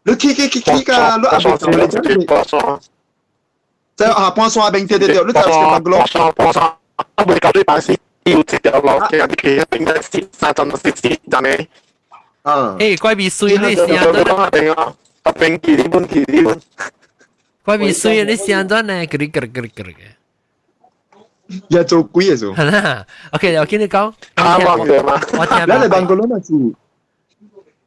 你去㗎，你阿邊做你真係，就啊半山邊對，你就係千萬個咯。半山，我每個禮拜四要直條路嘅，你企一定係三陣時陣嘅。啊，誒，怪味水你試下都。阿邊幾點？怪味水你試下都呢？嗰啲。也做鬼嘅做。係啦 ，OK， 我跟你講。啱嘅嘛。我聽。你嚟辦個咯嘛是。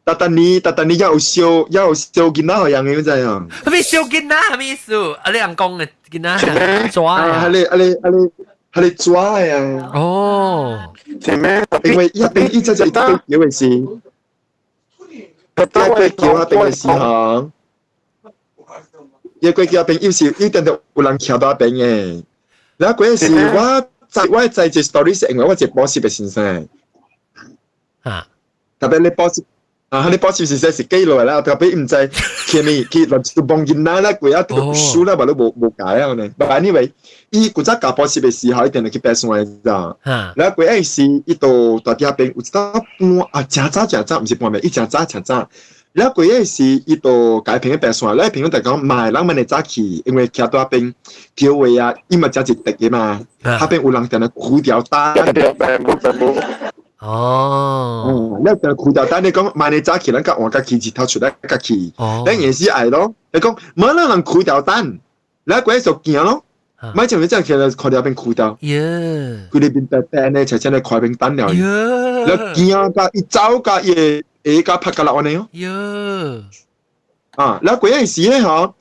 但你有笑囡仔好樣嘅真係。咩笑囡仔係咩意思？啊，你人講嘅囡仔抓啊？係你抓呀。哦。係咩？因為一定就一堆叫嘅事。一堆叫啊，邊嘅事嚇。一堆叫邊有時一定就有人翹到邊嘅。然後嗰陣時，我在隻 story 係因為我隻 boss 嘅先生，啊，特別你 boss 啊，你 boss 先生是幾耐啦？特別唔知佢落住幫囡仔啦，佢一讀書啦，咪都冇解啊！呢，但係anyway，伊古仔教 boss 嘅時候一定係去白送嚟咋。然後嗰陣時，伊到底下邊有一道半啊，正早唔是半暝，伊正早。然後嗰陣時，伊到解平嘅白送嚟，平就講賣人哋早起，因為徛到邊叫位啊，伊咪真係直嘅嘛，下邊有人定係苦掉單。哦，你就苦掉單，你講賣你早起，咱甲換甲起字頭出來甲起，咱也是愛咯。你講冇人苦掉單，你嗰陣時驚咯，買就你真係其實看到邊苦掉，佢哋邊白呢，就真係開邊單了。你驚甲一早甲嘢。甲拍㗎啦，我哋哦。喲。啊，然後嗰陣時咧嗬，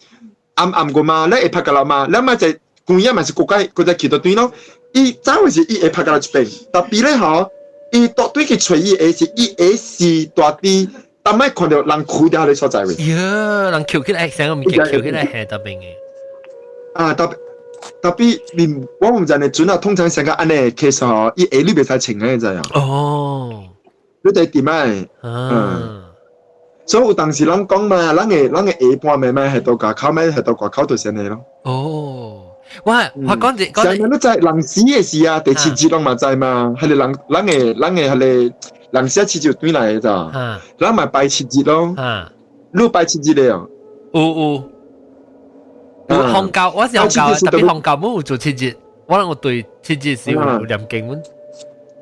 暗個嘛，咧會拍㗎啦嘛，你咪就故意咪是國家佢就企到對咯。伊早嗰時伊會拍㗎啦出邊，特別咧嗬，伊到對佢隨意係伊會是大啲，但係看到人苦掉你所在位。喲，人翹起來，成個唔見翹起來係特別嘅。啊，特別面我唔知你準啊，通常成個安尼 case 嗬，伊會你袂使請嘅就係。哦。你哋點啊？所以有當時人講嘛，人嘅下半暝咪係到外口，咪係到外口度先嚟咯。哦，我講住，成日都知人死嘅事啊，第七節攏嘛知嘛，係你人嘅係你人死七節轉嚟嘅咋，人咪拜七節咯。你拜七節嚟啊？有紅教，我是紅教，特別紅教冇做七節，我對七節是有念經文。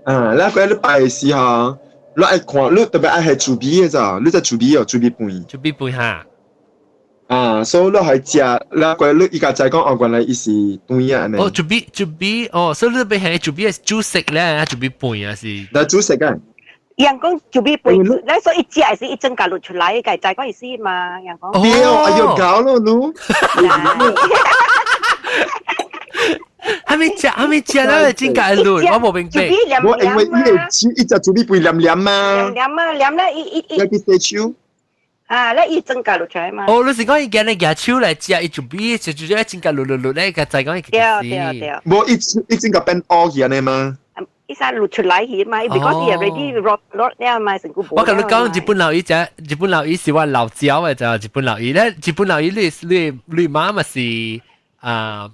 啊，嗱嗰啲拜嘅時候。你愛看，你特別愛係煮米嘅咋？你在煮米哦，煮米飯。煮米飯哈。啊，所以你係食，你個你依家就係講哦，原來伊是飯啊，哦，煮米，哦，所以你邊係煮米係煮食咧，煮米飯啊是。嗱，煮食嘅。人講就俾背，你所以一隻係是一整架錄出來嘅，就係嗰意思嘛。人講。屌，哎呦搞咯你。還沒食咧，真解錄，我冇明白。我因為伊個手一隻就俾背黏黏嘛。黏啊黏咧，有啲細手。啊，咧一整架錄出來嘛。哦，你是講伊今日舉手來食，伊就比就一整架錄咧，個再講伊對。冇一整架變凹去安尼嘛。一下錄出來去嘛，because he already rot 了嘛，成個。我同你講，日本老姨啫，日本老姨是我老椒嘅就日本老姨咧，日本老姨你媽咪是啊，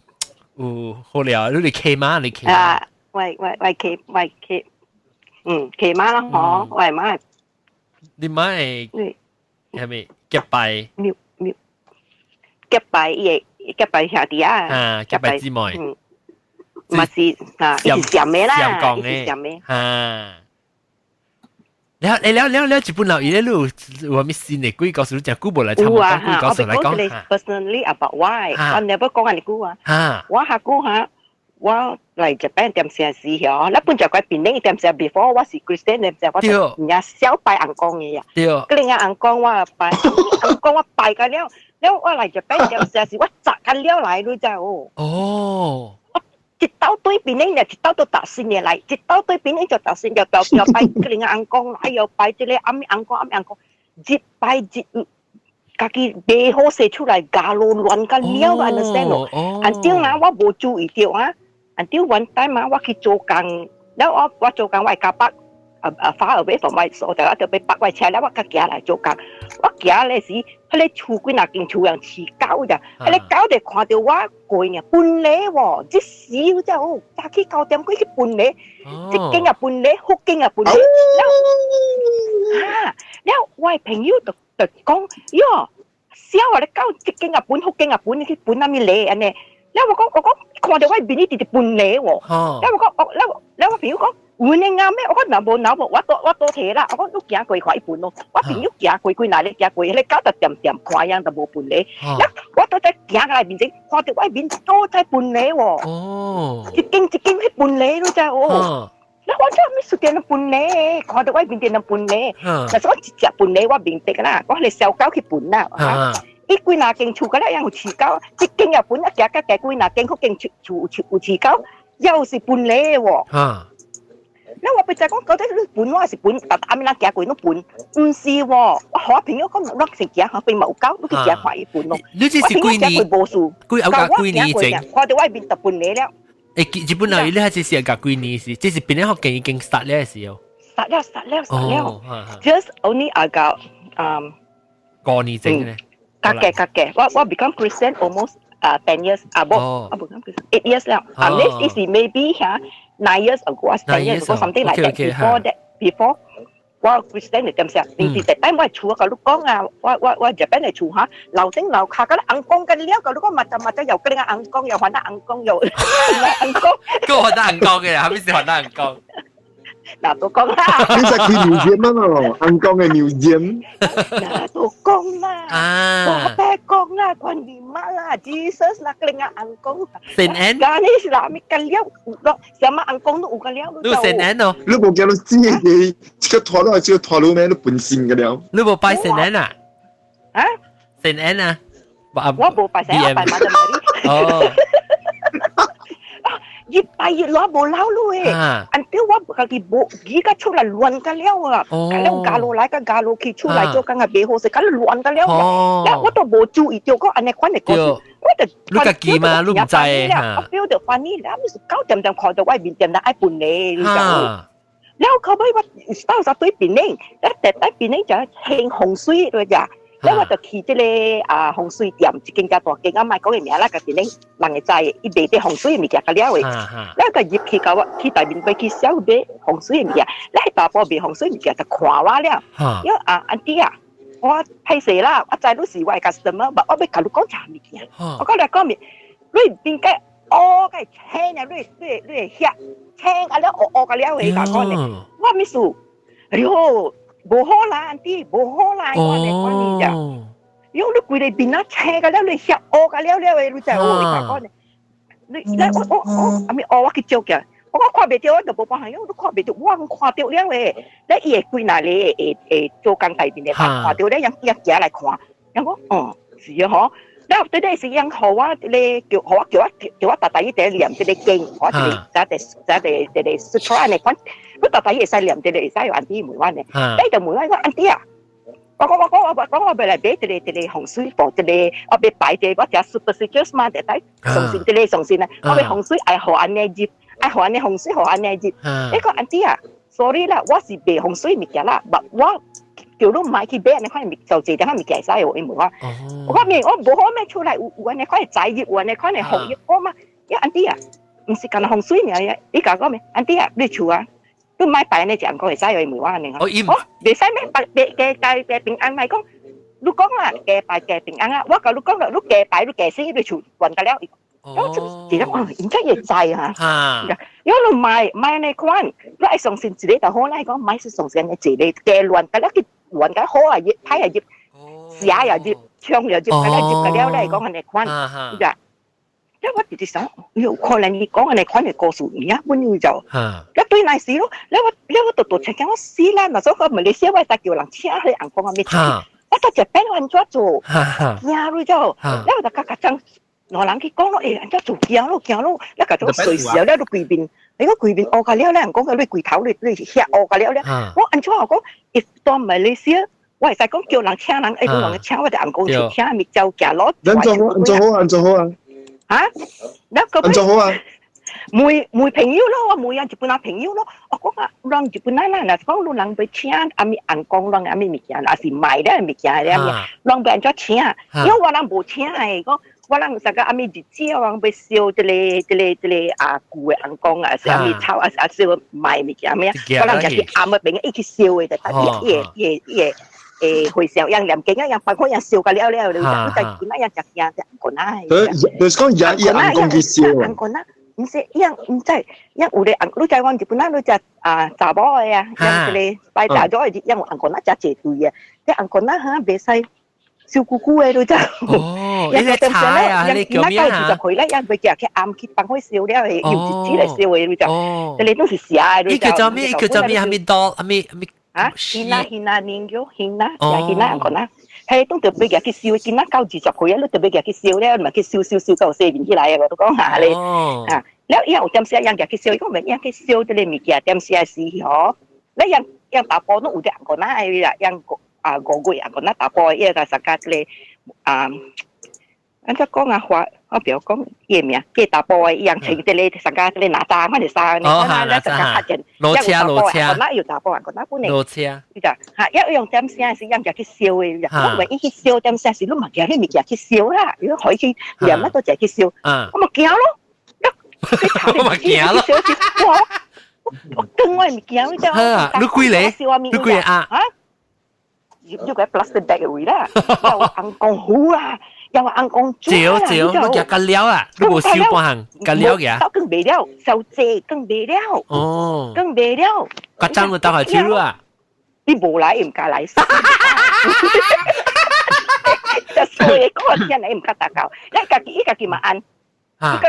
有好料，你 K 媽你 K。啊，喂 K，K 媽啦，嗬，喂媽。你媽係咪夾拜？夾拜兄弟啊。啊，夾拜姊妹。嘛是啊，是上咩啦？上講嘅，上咩？啊！你日本老姨咧，你有咩新嘅鬼故事？你講古無來，差唔多講鬼故事來講。Personally about why，我 never 講你估啊。我下估下，我嚟日本點時時嗬，日本就佢邊呢點時 before 我是 Christian 點時我就人家小拜硬講嘅呀。嗰另外硬講我拜，硬講我拜緊了，了我嚟日本點時時我摘緊了嚟咯就。哦。一到對邊呢，就一到到達先嘅嚟，一到對邊呢就達先，又拜嗰另外硬講來，又拜啲咧啱硬講，一拜一。家己背好寫出來，假路亂個了 understand 咯。until 嗱我冇注意到啊 ，until one time 啊，我去做工，แล้ว我做工我係夾北far away from my 所，就一就俾北位車咧，我家行嚟做工，我行咧時，佢哋厝幾嗱間厝人飼狗咋，佢哋狗就看到我過呢半禮喎，即少咋哦，早起9點幾去半禮，即經啊半禮，福經啊半禮，แล้ว我係朋友就講，喲，小啊！你搞即經日本、福經日本，你去本啱咪嚟安尼。แล้ว我講，看到我邊呢啲半嚟喎。แล้ว我講，แล้ว我朋友講，換你啱咩？我講冇，我多睇啦。我講都行過快一半咯。我朋友行過嗱，你行過，你搞得掂快樣就冇半嚟。แล้ว我都在行嚟邊整，看到我邊都在半嚟喎。即經去半嚟咯咋哦。แล้ว我ชอบไม่สุดเดียนปุ่นเล่ขอแต่ว่าเป็นเดียนปุ่นเล่แต่ก็จะปุ่นเล่ว่าบินเตกันนะก็เลยเซลเก้าขี้ปุ่นนะอีกุยนาเก่งชูกันแล้วยังหูฉีเก้าจิเก่งอย่าปุ่นแกกุยนาเก่งเขาเก่งชูฉีเก้า又是ปุ่นเล่喎แล้วว่าไปจากก็ได้ปุ่นว่า是ปุ่นแต่อามินาแกกุยนู้ปุ่น唔是喎我ขอ平咗咁รักสิ่งเขาเป็นหมูเก้า都係แกควายปุ่น咯我平咗แกกุยโบสูกุยเอากกุยนี่จริงขอแต่ว่าบินแต่ปุ่นเล่แล้ว日本老姨咧，這是隔幾年事，這是邊一學期已經殺咧時候。殺了。Just only about 過年整咧。隔嘅，我 become Christian almost 10 years 我 become Christian 8 years 啦。Next is maybe 9 years ago 10 years ago something like that before 我 Christian 嚟點先？平時但我係厝個ลูก講啊，我日本嚟厝嚇，樓頂樓下嗰啲硬光嘅了個ลูก講密就又嗰啲硬光又換得硬光又硬光，嗰個換得硬光嘅，後邊是換得硬光。嗱，都講啦。你實去牛尖啊咯，硬光嘅牛尖。嗱，都講啦。我爸講啦，關你媽啦 ，Jesus 啦，嗰啲硬光。聖安。嗰啲係咪嘅了？什麼硬光都有嘅了。你聖安咯？你冇叫你知嘅，這個拖路咩都本身嘅了。你冇拜聖安啊？啊？聖安啊？我冇拜聖安，拜馬德瑪麗。哦。越拜越攞冇撈咯誒，อันเดียวว่าบางทีโบกี้ก็ชุดละล้วนกันแล้วอ่ะแล้วกาโลไลก็กาโลคิดชุดละโจกันกับเบโฮเสกันล้วนกันแล้วแล้วว่าตัวโบจูอีเดียวก็อันนี้ควันเนี่ยก็ว่าแต่ลูกกะกีมาลูกใจฮะเอาเดียวเดี๋ยวฟันนี่แล้วมีสุดเก้าจำขอแต่ว่าบินจำได้ไอ้ปุ่นเล่จ้าแล้วเขาไม่ว่าสตาร์สักตัวปีนึงแล้วแต่ใต้ปีนึงจะเฮงหงซุยเลยจ้ะแล้วว่าจะขี่ที่เลยหงซุยเตรียมจะกินกาตัวเก่งอ่ะไม่ก็อย่างนี้แล้วก็ปีนึงหลังใจอีเบย์หงซุยมีแก่กันแล้วเว้ยแล้วก็หยิบขี่เขาว่าขี่แต่บินไปขี่เซลเบย์หงซุยมีแก่แล้วให้ตาพอเบย์หงซุยมีแก่จะขวาว่าแล้วเยอะอันที่我批死啦！我再都是為 customer， 我俾佢講茶物件，我講嚟講面，你邊個我嘅青啊，你係青啊，你我嘅了你講呢？我咪數，哎呦，無好啦，啲無好啦，我嚟講呢咋？因為你規嚟邊啊青嘅了，你嚇我嘅了，你就我嚟講呢？你我咪我去做嘅。我我看袂到，我就无幫朋友，都看袂到，我看到了誒，咧伊會歸那裡會做工大邊嘅，看到咧，人行來看，人講是啊，嗬。แล้วตัวได้สิยังเขาว่าเลยเกี่ยวว่าตัดตายแต่เหลี่ยมจะได้เก่งเพราะจะได้สุดท้ายในคนรู้ตัดตายใส่เหลี่ยมจะได้ใส่อันที่หมู่ว่าเนี่ยได้แต่หมู่ว่าอันที่อ่ะก็ไปเลยเบสจะได้หงสุยปอกจะได้เอาไปไปจะว่าจะ superstitious มาแต่ได้ส่งสินจะได้ส่งสินนะเอาไปหงสุยไอหัวอันเนี่ยจิบไอหัวอันเนี่ยหงสุยหัวอันเนี่ยจิบนี่ก็อันที่อ่ะ sorry 啦我是被洪水咪嘅啦我叫都買去俾你看就自己看咪嘅晒我唔話我面我冇可咩出嚟有你看仔葉有你看你紅葉我嘛一安啲啊唔是干洪水咪你講講咩安啲啊你厝啊都買擺你講過係晒我唔話你我你使咩嘅平安咪講你講啦嘅擺嘅平安啊我講你講啦你嘅擺你嘅死你厝運得了我就記得哇，而家嘢滯嚇，因為買呢款，你係送先自己就好啦。講買是送先你自己嘅亂，但係佢亂嘅好啊，葉睇啊葉，寫又葉，唱又葉，咁樣葉嘅了咧講係呢款，㗎。因為我直接想，有可能你講係呢款嘅故事，而家本要就，一堆嚟事咯。你我讀出嘅我死啦，嗱所以我咪你寫位大叫人請去硬講啊咩？我就俾人抓住，呀你就，因為大家真。我人去講咯，人家做行咯，你家做隨時咧都貴邊，你個貴邊惡架了咧，人講嘅你貴頭你嚇惡架了咧，我按照我講，if 當馬來西亞，我係使講叫人請人，誒人請我哋人講去請咪就行咯。按做好啊！嚇，那個按做好啊！每朋友咯，我每人日本人朋友咯，我講啊，讓日本人嗱講路人俾請，阿咪人講讓阿咪物件，還是賣咧物件咧，讓俾人家請，因為我人冇請係講。我人成個阿咪日子，我人要燒啲啊舊嘅人工啊，是阿咪炒啊燒賣物件咩？我人就去暗嘅邊一起燒嘅，但係會燒樣黏勁啊，樣白開樣燒個了，你就見那樣隻樣隻個奶。你講人工去燒啊？個奶，唔是樣唔知，樣有啲人，你在講日本人，你只查某嘅啊，樣啲擺大咗嘅，樣人個奶只隻對嘅，啲人個奶嚇別細。燒姑姑嘅都真，你咧炒啊？你叫咩啊？就佢咧，因為佢佢暗揭放開燒咧，係用紙嚟燒嘅都就，你都是寫嘅。呢叫做咩？呢叫做咩？係咪多？係咪？啊，獻那年叫獻那，又獻那人講啦，係都特別嘅去燒，獻那交住就佢啊，都特別嘅去燒咧，唔係去燒到四面起來嘅，我都講下你啊。แล้ว有點時人嘅去燒，如果唔係人去燒啲物件，點時係時嗬，你人打波都有啲人講啦，係啦，人。個個人講得打波，因為大家咧人家講啊話，我比如講嘢咩啊，即係打波一樣情嘅咧，大家咧拿打翻嚟曬，你睇咧大家客人，攞車，講得要打波，講得本嚟，攞車，就嚇一樣點先係人家去燒嘅，我唔係一去燒點先係都唔係嘅，你咪就去燒啦，如果可以去連乜都就去燒，我咪驚咯，我咪驚咯，我更我咪驚，你你貴咧？你貴啊？要個 plastic bag 嘅位啦，又話硬鋼好啊，又話硬鋼豬啊，你夾緊料啊，你冇燒半行緊料嘅，都更未了，就借更未了，哦，更未了，個針會打下超啊，你冇嚟唔加嚟，就所以嗰個天你唔加打交，一家叫咪按。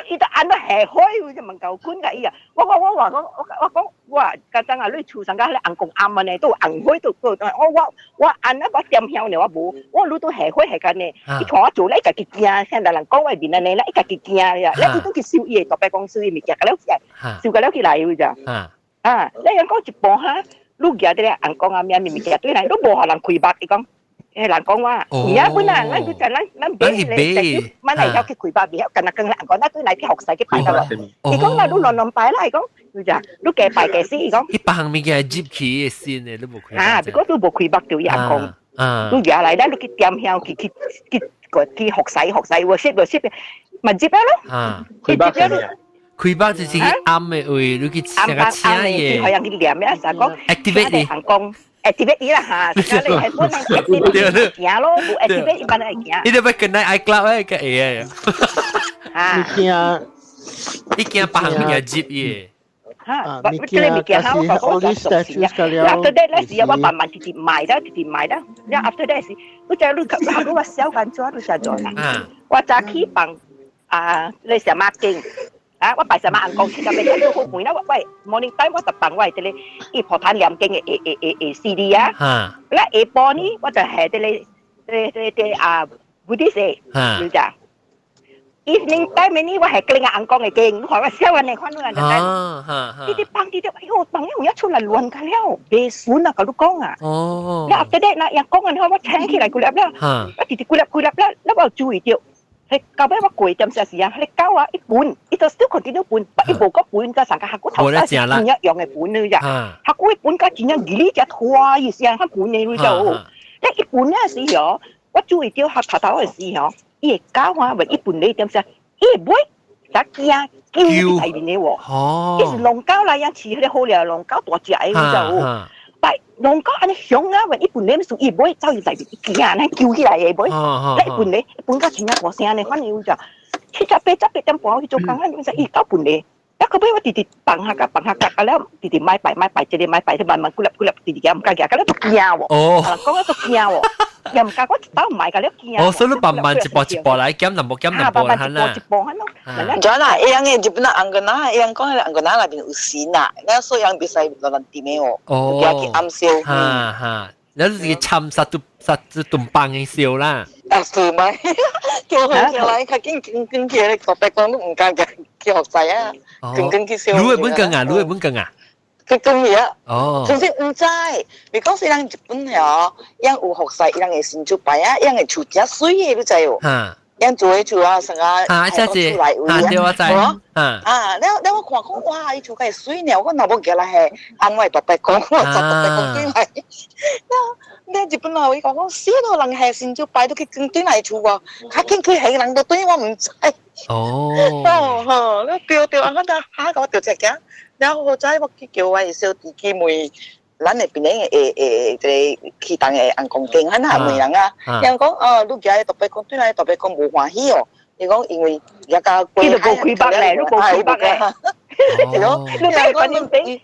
伊都按得下開，就問教官㗎伊啊！我講哇，家陣啊，你厝上家咧硬講啱啊呢，都硬開都我按啊，我點曉呢？我冇，我攞到下開係緊呢。你同我做咧，一家己驚，現在人講外邊啊呢，一家己驚呀！你都去燒嘢，特別講燒嘢物件，了燒個了起來㗎咋？你人講一半下，你夾啲咧硬講啊咩物件對嚟，都冇可能開白，你講。誒人講話，而家本來咱就咱俾你，乜嚟有去開發嘅，近日更難講，那對嚟啲學勢嘅排得落。你講啦，你亂擺啦，你講，你就你計排計先，你講。一百米嘅接起嘅先咧，都冇開。啊，如果都冇開發到人講，你而家嚟咧，你去點響去學勢，我識，咪接咯。開發係咩啊？開發就是啱嘅位，你去成個車嘢。係人哋念咩？就講 activate 你。activate 啦嚇，而家你係本嚟 activate 行咯，冇 activate 一般係行。你哋咪跟喺 iCloud 嘅嘢啊！你驚百行嘅接嘢。嚇，你咪驚嚇，我講咗熟事啊。After that 咧，時我慢慢直接賣啦。然後 after that 時，我就你話小販做，你就做啦。我早起幫你上馬經。啊，我拜什麼硬講，其實咪真係好攰啦。喂 ，morning time 我特登我係啲你，破壇念經嘅CD 啊。嚇。咧下晡呢，我就係啲Buddhist 嘅，叫做 evening time 呢，我係跟硬講嘅經，我話笑人哋看到人哋。啲棒啲，哎呦，棒一出嚟亂㗎了，別損啊，佢都講啊。哦。แล้วแต่เด็กนะอย่างก้องกันเขาว่าแทงที่ไหนกูแล้วแล้วติดกูแล้วแล้วว่าจุยเดียวเฮ้ยก้าวไปว่ากุยจำเสียเสียเฮ้ยก้าวอ่ะอีปุ่นอีตัว still continue ปุ่นอีโบก็ปุ่นก็สั่งกับฮักกูทำได้จริงเนี่ยอย่างไอ้ปุ่นเนี่ยจ้ะฮักกูอีปุ่นก็จริงเนี่ยกิริจะทัวร์อีเสียฮักปุ่นเนี่ยรู้จักแล้วอีปุ่นเนี่ยสิเหรอว่าจุยเดียวฮักถาวๆสิเหรออีก้าวอ่ะว่าอีปุ่นเนี่ยจำเสียอีบุ้ยจะเกี่ยกิ้วใส่ดินเนี่ยวะอีลงก้าวอะไรยังชี้ให้เขาเลยลงก้าวตัวใจรู้จัก但龍哥安尼響啊，因為一般你屬於妹走去內邊見啊，叫起來嘅妹，你一般你一般個錢啊大聲咧，反正就七十八點半去做工啊，你就搞半你，一個俾我弟弟綁下架，แล้ว弟弟買敗，這裡買敗，慢慢咕粒弟弟嘅唔加嘅，咁咧都驚喎，講咧都驚喎。又唔加我打唔埋㗎，你驚。所以你慢慢一步來減，兩步啦，咗啦，樣嘅日本人安個哪，樣講係安個哪那邊有線啊，那所以樣比賽亂亂點嘅喎，叫佢暗笑。嚇，有時參實頓棒嘅笑啦。啊，是咪？叫佢上來，佢跟佢咧，個白講都唔敢嘅，叫學仔啊，跟佢笑。你本更啊？佢咁嘢，總之唔知，你講是人日本呀，樣有學曬，人嘅成就擺啊，人嘅出只水嘅都知喎。樣做啊，成啊，係出嚟對我知。你我看講哇，你做嘅水呢，我哪冇叫啦係，安慰特別講，我特別講對嚟。你日本人會講死到人係成就擺到佢更對嚟做喎，佢見佢係人到對我唔知。你掉啊！我得下個掉隻嘅。然後再我去叫我小弟姊妹，咱那邊嘅即去當嘅人講經，很下梅人啊。人講你而家特別講對嚟，特別講冇歡喜哦。你講因為而家貴，呢度冇虧北咧，都冇虧北咧。你俾個年餅，你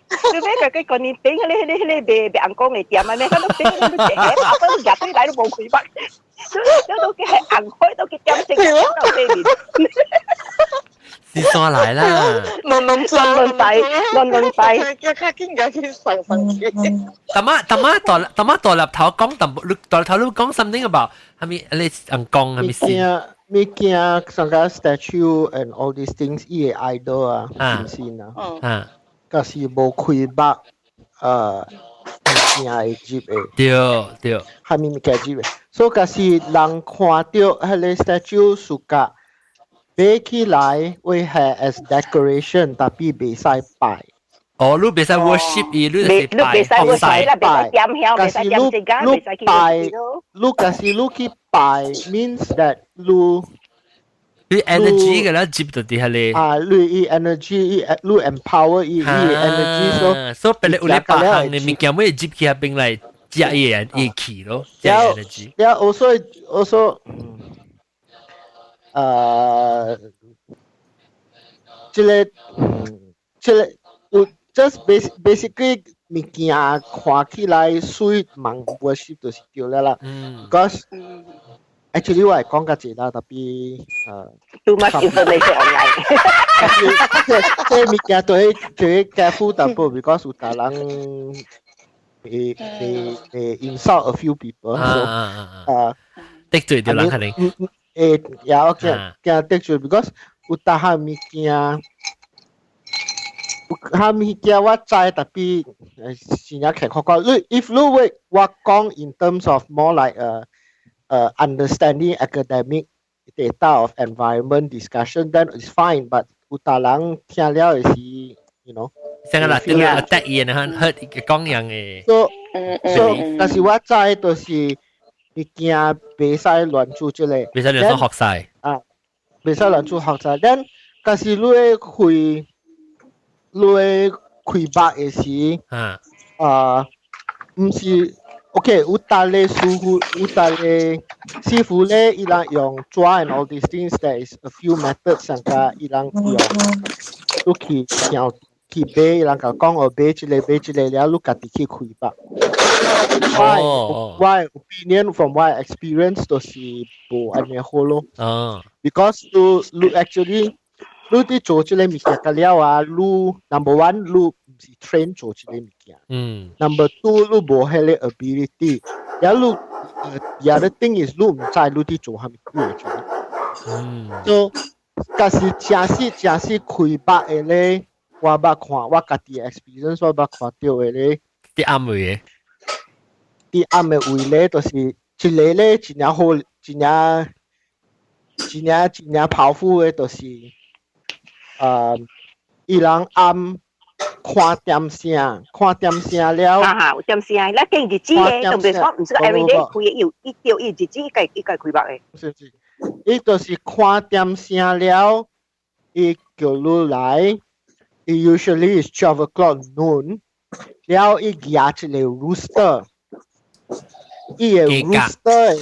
俾個年餅，你俾人講嚟點啊？咩？佢都俾你寫，我都日對嚟都冇虧北，都叫係硬開，都叫點正到對面。是上來啦，亂細，叫卡經嘅去上去。大媽大立頭講，大立頭都講 something about 係咪？你講係咪先？咪驚上個 statue and all these things， 伊個 idol 啊，先啊，嗰時冇開北，驚會接嘅，對，係咪驚接嘅？所以嗰時人看到迄個 statue 屬個。擺起來會係 as decoration，tapi 袂使擺。哦，你袂使 worship 伊，你係擺，袂使擺。但是你擺，你假使你去擺 means that 你 energy 嘅啦，接到啲係你。你 energy，你 empower 伊 energy，所以俾你有啲把行嘅物件，每接起邊嚟加嘢氣咯，加 energy。然後 also。即個有 just basically 物件看起來水蠻 worship 就是對啦。Because actually 我係講較濟啦，特別too much information online。即物件都係 careful 淡薄 because 有大人會 insult a few people。得罪啲人肯定。有驚得罪 because 有大下物件，下物件我知，特別先有睇講。If you wait 我講 in terms of more like understanding academic data of environment discussion, then it's fine. But 有大人聽了是 you know。成個啦，對啦，attack 嘢啊，hurt 講樣嘅。So 但是我知就是。物件袂使亂做即個，袂使亂做學曬啊！袂使亂做學曬。但假使你開白嘅時，唔是 OK。有大個師傅，咧，伊人用抓 and all these things. There is a few methods 上個伊人用，你去買，伊人甲講我買即個，了你家己去開白。Why opinion from my experience 都是無安尼好咯。Because you actually 你啲做即個物件個了啊，你 number one 你唔是 train 做即個物件，number two 你無迄個 ability，然後你the other thing is 你唔知你啲做係咪對嘅，就假是真是開白嘅咧，我捌看我家己 experience 我捌看到嘅咧，啲啱嘅，啲啱嘅位咧，就是一個咧真正好，真正powerful嘅，就是伊人暗看點聲了，有點聲，嗱經日子嘅，特別講唔識 everyday 開要調日子一計開白嘅。伊就是看點聲了，伊叫你來，伊 usually is 12 o'clock noon，了伊舉一個 rooster， 伊個 rooster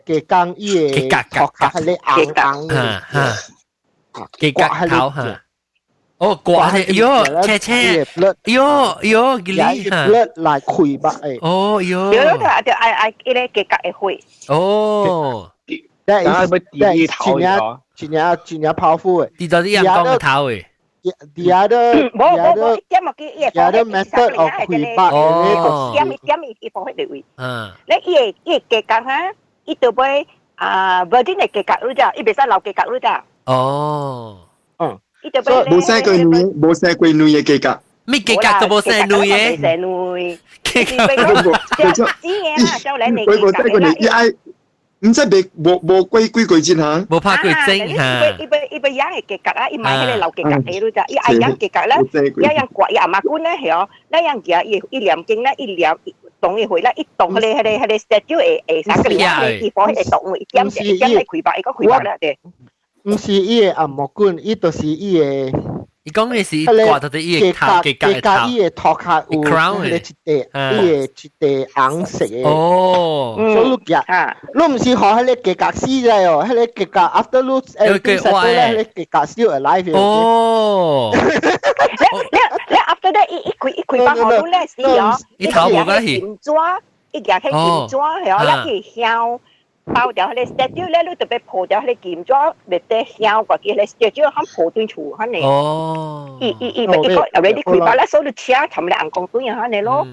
嘅講伊個頭殼係咧硬嘅，嘅格頭嚇。哦，刮係，喲，車，喲，吉利嚇，來開吧誒。哦，喲。對，伊咧嘅格會開。哦。that is真正 powerful 誒。啲到啲人講個頭誒。The other method of 開吧嘅點伊放喺地位。咧伊嘅格嚇，伊就會Virgin 嘅格嗰隻，伊別使留嘅格嗰隻。哦。冇寫句女嘅計格，咩計格都冇寫女嘅，寫女，佢冇寫句女，伊愛唔使俾冇規矩先嚇，冇怕佢整嚇。伊俾養嘅計格啊，伊買迄個留計格嘅咯咋，伊愛養計格咧，一樣掛伊阿媽官咧係哦，一樣嘢伊念經咧，伊念動伊回咧，伊動迄個 statue 誒三個年，伊放喺動，伊點嚟開白，伊講開白啦嘅。唔是伊個阿毛管，伊就是伊個。伊講嘅是掛到啲伊個頭嘅頭，伊個頭殼有迄個一紅色嘅。哦，所以你夾，你唔是學迄個計格死啫哦，迄個計格 after 你everything settle咧，迄個計格 still alive。哦。你 after 咧，伊開白好咧是哦，伊頭冇嗰啲。劍抓，伊夾起劍抓係哦，一支香。包掉迄個 statue 咧，你特別破掉迄個劍咗，咪得香個嘅，你 statue 肯破斷處肯嚟。哦。伊個 already 開白啦，所以你車尋你硬講斷樣肯嚟咯。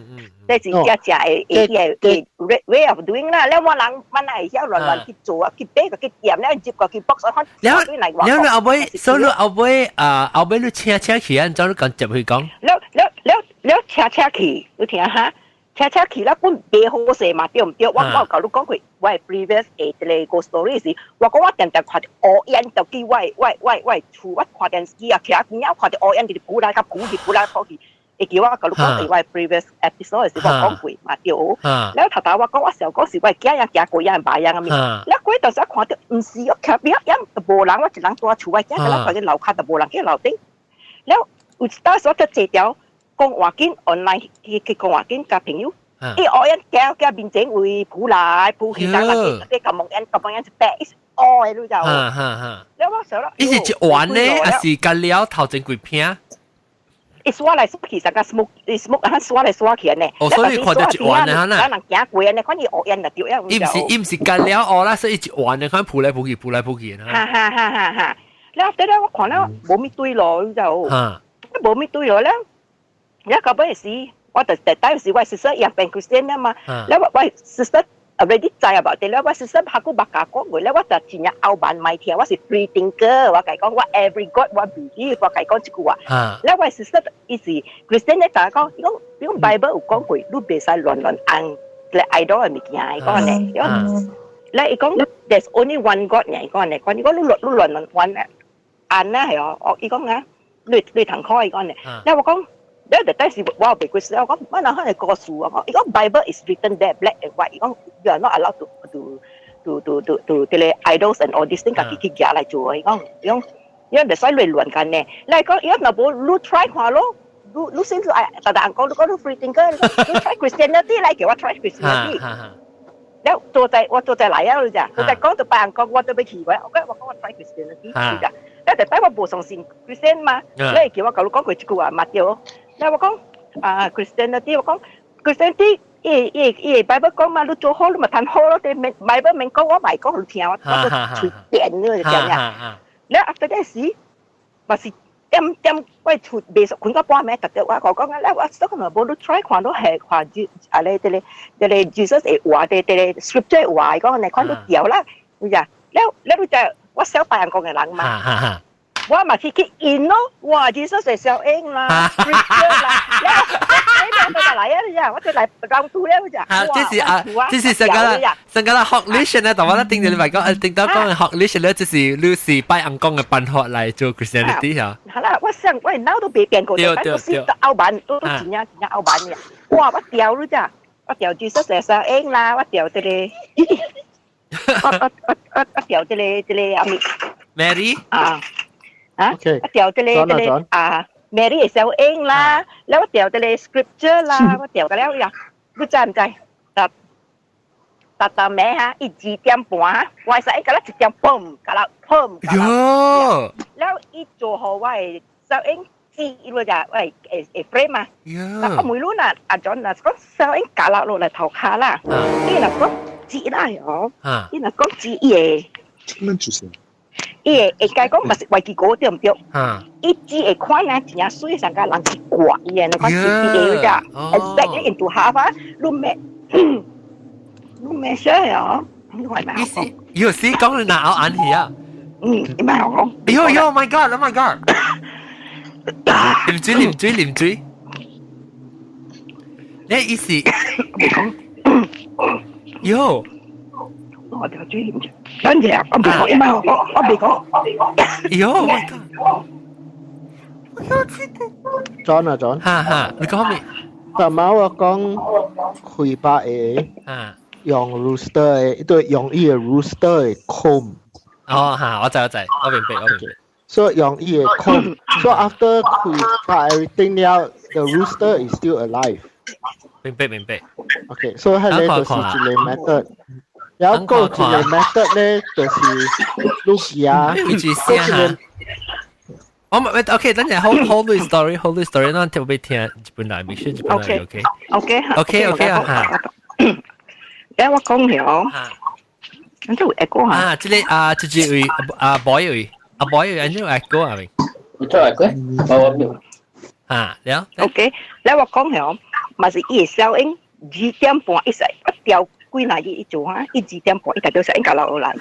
即係自嘅 way of doing 啦。你我人乜嚟有亂去做啊，去俾個去點咧，接個去 box 開。你後尾，所以後尾你車去啊，咁你講接去講。你車去，你聽下。車去啦，本別好勢嘛，對唔對？我教你講佢，我係 previous 誒個 story 時，我講我定看到惡人就叫喂，厝我看電視啊，其他邊有看到惡人就鼓來夾鼓來跑去，會叫我教你講我係 previous episode 時我講過嘛，對。แล้ว頭我講我時候嗰時我係驚人驚過人擺人咁樣，แล้ว嗰陣時看到唔是我劇邊人就無人，我一人多厝我驚佢佢啲樓下就無人嘅樓頂，แล้ว有當時我就借條。講話緊 online 佢講話緊夾朋友，伊惡人叫面整會撲來撲去，但係啲咁樣就白，愛咯就。你話想啦，呢是一碗咧，還是隔了頭前幾片？伊刷來刷去，成個 smoke 啊，刷來刷去呢。哦，所以看到一碗啊，可能行過呢，看伊惡人就掉一。伊唔是隔了哦啦，所以一碗呢，看撲來撲去啊。哈！你後頭咧，我看咧冇咩對路就，冇咩對路咧。一個本時，我就第時我 sister 又變 Christian 啊嘛，แล้ว我 sister already 知 about 啲，แล้ว我 sister 下個白假講佢，แล้ว我就前日拗版買聽，我是 free thinker，我計講我 every God 我 believe，我計講一句話，แล้ว我 sister 伊是 Christian 咧就係講，伊講 Bible 有講佢，你別使亂按嚟 idol 嘅物件，伊講咧，แล้ว伊講 there's only one God 嘅，伊講咧，講你講你亂按咧係哦，伊講啊，你騰開伊講咧，แล้ว我講。แล้วแต่สิว่าไปคุยแล้วก็มันน่าให้ก็สู้อ่ะอีกก็ Bible is written there black and white อีกก็ you are not allowed to tele idols and all these things ก็คิดยาอะไรจู่อีกก็ยังแต่ใช้เรื่องกันเนี่ยแล้วก็อีกก็รู้ try ขวารู้สิ่งที่แต่อังก็รู้ free thinker รู้ try Christianity อะไรเกี่ยวว่า try Christianity แล้วตัวใจหลายอย่างเลยจ้ะตัวใจก็ตัวไปอังก็ว่าตัวไปขี่ไว้โอเคว่าก็ try Christianity จ้ะแล้วแต่ว่าบูชาสิ่ง Christian มาแล้วเกี่ยวว่าเขารู้ก็คุยกูว่ามาเดียวแล้วว่าก็Christianity ว่าก็ Christianity Bible 講嘛，你做好你咪談好咯，對 Bible 明講我咪講好聽，我都隨便呢就咁樣。แล้ว after that สิว่าสิเต็มไว้ชุดเบสคุณก็ป้อนแม่แต่เดี๋ยวว่าก็งั้นแล้วว่าสักหน่อยบนรถ try ความรู้แห่ความอะไรเดี๋ยว Jesus เอ๋ว่าเดี๋ยว scripture ว่าก็ในความรู้เกี่ยวละรู้จักแล้วรู้จักว่าเซลไปอังกฤษในหลังมาว่ามาคิดอินเนาะว่า Jesus เซลเอง啦 scripture 啦แล้วไปไหน啊รู้จักว่าจะไหนเราดูแล้วรู้จัก這是成個學歷咧，但我一定你話講，定到講學歷咧，就是你是拜暗公嘅辦法嚟做 Christianity 嚇。係啦，我想我腦都未變過，但係我先到歐版都真歐版嘅。哇！我掉咗咋？我掉 Jesus เซล啦，我掉啲我掉啲阿咪 Mary 我掉啲Mary เซลเอง啦，แล้ว我掉啲 scripture 啦，我掉咗แล้ว呀，รู้จัก唔知？ตาแม่ฮะอีจีเตรียมปัวไว้ใส่กันแล้วจีเตรียมเพิ่มแล้วอีโจหอไว้เซลเองจีรู้จักไว้เฟรมมาแล้วก็ไม่รู้น่ะอาจารย์น่ะก็เซลเองกะละโลละเท่าขาละนี่น่ะก็จีได้หรอนี่น่ะก็จีเย่ไก่ก็มาสิไว้กี่โก้เดียวเดียวอีจีควายนะจีน่ะสวยสังกัดหลังจีกว่าเนี่ยนะก็จีรู้จัก exactly into half อ่ะรู้ไหมรู้ไหมใช่เหรอรู้ไหม有時講你哪有眼戲啊？點解我講？Oh my god! Oh my god! 念嘴。你意思？喲，我條嘴念住，跟住我未講，因為我未講。喲 ，Oh my god！ John 哈，你講咩？但係我講開巴誒。用 rooster 嘅，對用呢個 rooster 嘅 comb。哦嚇，我明白。So 用呢個 comb。So after 佢把 everything 了 ，the rooster is still alive。明白。Okay， so 係咧就是一個 method。然後個一個 method 咧就是錄嘢。我唔，OK，等陣 hold the story，嗱，特別聽日本來，make sure 日本來 OK 啊嚇。แล้วว่า講了，咁就會 echo 嚇。即係就是boy อันนี้ echo 係咪？你做 echo？我冇。แล้ว OK，แล้วว่า講了，咪是伊小英2點半一時一條幾耐伊做嚇，伊2點半伊大到小英搞落來。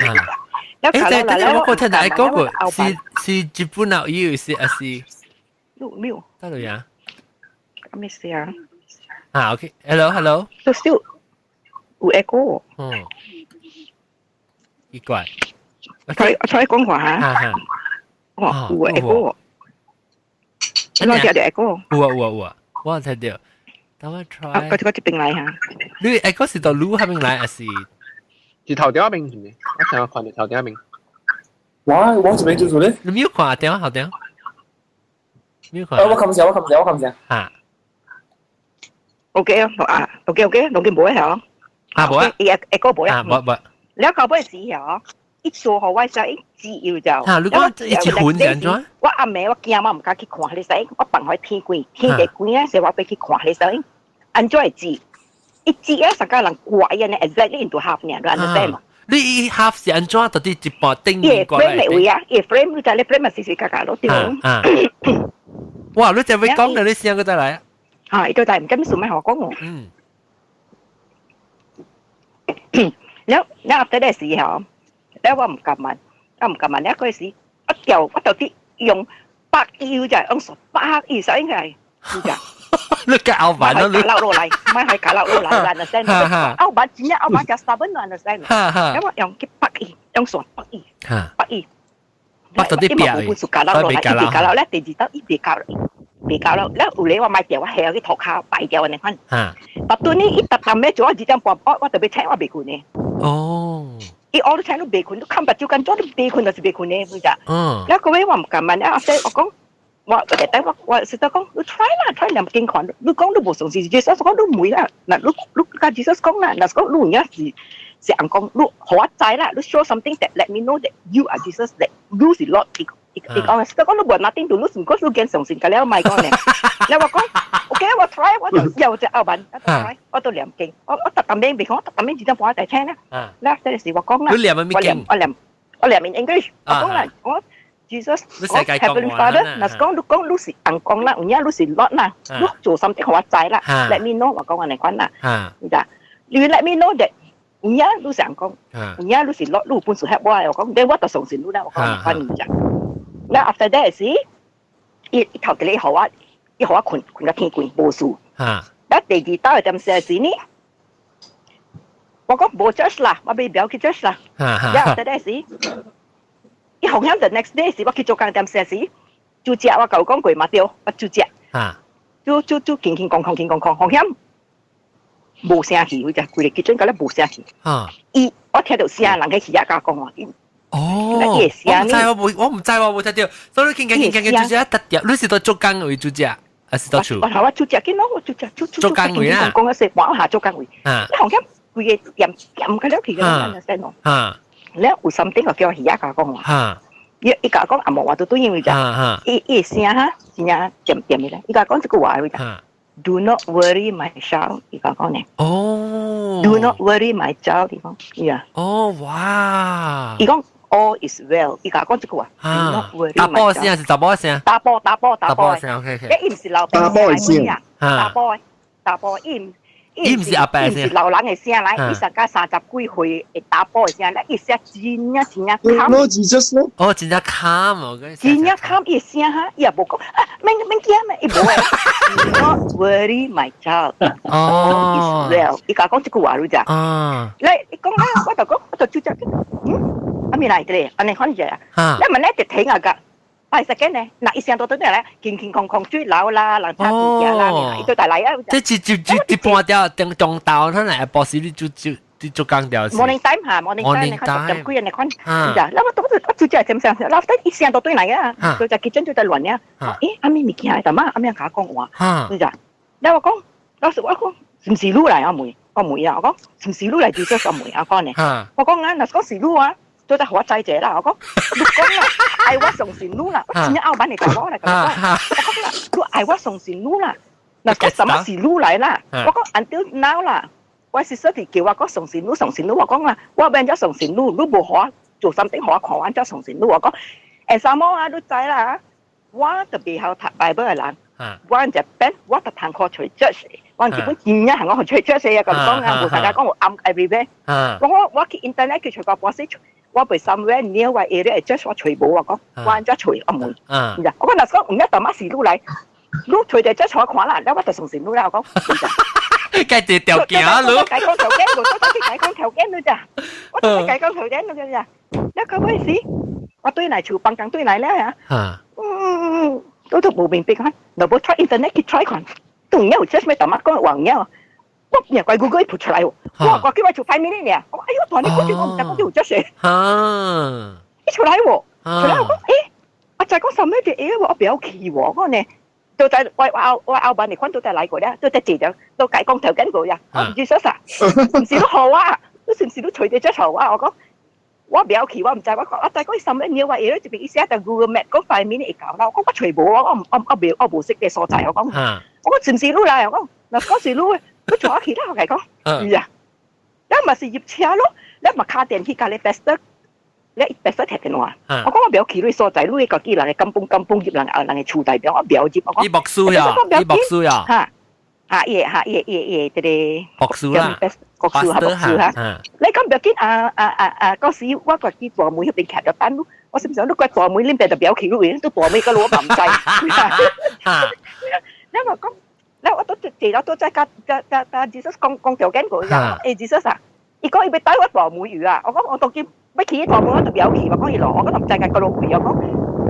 แล้ว搞落來แล้ว我覺得 echo 個是日本啊，伊是沒有。得了呀？咩事啊？OK，hello。都still。有 echo， 奇怪。我再講話嚇，有 echo， 你聽到 echo？ 有，我聽到。等我 try。佢這邊來嚇。你 echo 是到路下面來還是？是頭條面係咪？我想看到頭條面。我這邊就是咧。你沒有看掉好掉？沒有看。我看一下。OK， 龍劍冇喺度。冇啊，echo 冇啊，冇。แล้วเขาไม่สีเหรออีตัวเขาไว้ใส่จีอยู่เจ้า如果一隻款人咗，我阿妹我驚我唔敢去看你使，我放開天櫃嘅櫃咧，所以我俾去看你使，安怎係จี一จี咧，成家人怪人咧 ，exactly into half 呢，你 understand 嘛？你 half 是安怎到底一半頂面過來？ frame 嚟啊，frame 你就你 frame 咪時時格格咯，對冇？哇！你就會講嘅，你先個再來啊！係，到底唔知咩咩學講我。แล้วอัปเดตได้สิเหรอแล้วว่ามันกำมันแล้วก็สิ我到底用百億就用100億使應該係จ้ะ你搞完了，搞落嚟，唔係搞落嚟，understand？歐版真係歐版就stubborn，understand？咁我用100億，用100億，100億。我到底邊啊？搞落嚟，搞落咧，第二得別搞落，แล้ว有咧我買掉我係有啲頭殼擺掉嘅款。但對呢一揼咩做2點半，我特別請我別款嘅。哦。อีออลใช้ลูกเบคุนทุกคำปัจจุบันจ้าลูกเบคุนเราจะเบคุนเนี่ยรู้จักแล้วก็ไม่ว่ากันมันเนี่ย我講แต่ว่าสุดท้าย講你 try 啦 try 兩件款你講你冇嘗試 Jesus 講你唔會啦嗱你跟 Jesus 講啦嗱講你而家是人講你好仔啦你 show something that let me know that you are Jesus that you 是 Lord อีก講สุดท้าย講你冇 nothing to lose 唔該你見嘗試กันแล้วไม่講เนี่ยแล้ว我講 OK 我 try 我就又隻歐文我到兩件我特登俾佢我特登俾幾張放喺地聽咧แล้วแต่時我講啦我念 in English 我講啦我 Jesus，你世界講 Heavenly 話 Father，啦嗱講你是硬講啦，而家你是 Lord 啦，你做 something 好仔啦，Let me know 我講我嚟講啦，你 Let me know that 而家你是硬講，而家你是 Lord，你有本事 help 我，我講，你我就送錢你啦，我講嚟講你咋，嗱 after that 時，一頭嘅你好啊，一好啊困個天棍無數，嗱第二刀係點寫字呢？我講冇 judge 啦，我俾表去 judge 啦，然後 after that 時。一紅香 the next day 是我去做工點寫時，就只我舊講句嘛對，我就只，就傾講，紅香冇聲氣，佢就佢哋結準嗰啲冇聲氣。我聽到聲人嘅氣啊講話，我唔知我冇聽到，所以傾就只一特入，你是到做工為主只，還是到厝？我做只見咯，我做工位啦，講嗰時玩下做工位，紅香佢嘅任嘅了佢嘅人聲咯。咧有 something 我叫我耳仔講話，伊家講阿毛話都對應佢咋，伊聲哈，聲點嘅咧，伊家講這個話佢咋 ，Do not worry my child， 伊家講呢，哦 ，Do not worry my child， 伊講，呀，哦哇，伊講 all is well， 伊家講這個話 ，Do not worry my child， 打波聲是打波聲，打波聲 ，OK， 伊唔是老闆，打波，伊唔是阿伯聲，老人嘅聲嚟，伊成家30幾歲會打波嘅聲咧，伊聲真呀慘。哦，真正慘，我講。真呀慘，伊聲哈，伊也冇講，免驚咩，伊冇誒。Do not worry my child。哦。is well，伊講這句話你知？哦。你講啦，我就注隻，阿咪嚟嘅，安尼看住啊。你問咧就睇下㗎。係實嘅呢，嗱，一聲到到呢咧，健康追樓啦，人差住家啦，一對大嚟啊！即係半條中道，可能係博士啲做工掉。Morning time 嚇 ，morning time 你看10幾人你看，咋？那我就係點上，嗱，得一聲到對嚟啊，就結準就在亂啊。咦，阿咪咪見係點啊？阿咪講講話，你咋？你話講，老實我講，是唔是路嚟啊？妹啊，我講，是唔是路嚟？就咗妹啊，講呢。我講啊，嗱，嗰時路啊。都得好仔姐啦，我講，你講啦，愛我送錢路啦，我今日拗板你講我嚟講，我講啦，你愛我送錢路啦，嗱，嗰什麼是路嚟啦？我講 until now 啦，我是說叫我講送錢路，我講啦，我變咗送錢路，你冇可做something可狂玩咗送錢路，我講，誒什麼啊，你知啦，我特別好讀 Bible 嘅人，我喺日本，我特堂課除 church， 我基本見一行我去 church 嘅咁講啊，冇大家講我暗 everywhere， 我去 internet 佢除個博士。我被 somewhere near 個 area just 我隨步啊講，彎咗隨阿門，我講嗱講唔一定乜事都嚟，你隨地 just 我看啦，你我就送錢都啦我講，計住條件啊，你計講條件，我都計講條件你咋，我都計講條件你咋，一個位時我對嚟潮棒更對嚟咧嚇，都冇明白看，嗱我 try internet 去 try 看，都唔有 just 咩大乜講黃嘢。我又怪佢撲出嚟喎，我叫佢做5 minute 咧，我哎呦，同你講住我唔得，我叫做 just 一出嚟喎，出嚟我講，我就係講什麼嘅，我比較奇喎，嗰呢，到底我後邊你看到底嚟過咧，都得字咗，都計講條緊個呀，我唔知啥啥，唔是都好啊，都是唔是都隨地 just 好啊，我講，我比較奇，我唔知我講，我就係講什麼嘢話嘢，就俾佢寫喺 Google Map 嗰5 minute 搞啦，我講我隨步我冇識嘅所在，我講，我講是唔是路嚟，我講嗱嗰時路。佢坐喺其他學嚟講，呀，你咪是業車咯，你咪卡電去隔離 best， 你 best 貼電話，我講我表企你所在，你個機人係金崩業人係處代表，我表接我講，伊博士呀，嚇，嘢，啲博士啦，博士嚇，你咁表見嗰時我個機座妹入邊夾咗單咯，我心想都個座妹呢邊就表企咯，都座妹個攞唔制，你話講。แล้วตัวจีเราตัวใจการจีซัสกองเกี่ยวกันกูอย่างจีซัสอ่ะอีกก็อีไปต้อยวัดบ่อหมูอยู่อ่ะ我當見ไม่ขี่บ่อหมู我特別有騎我講嘢咯我同ใจกัน個老婆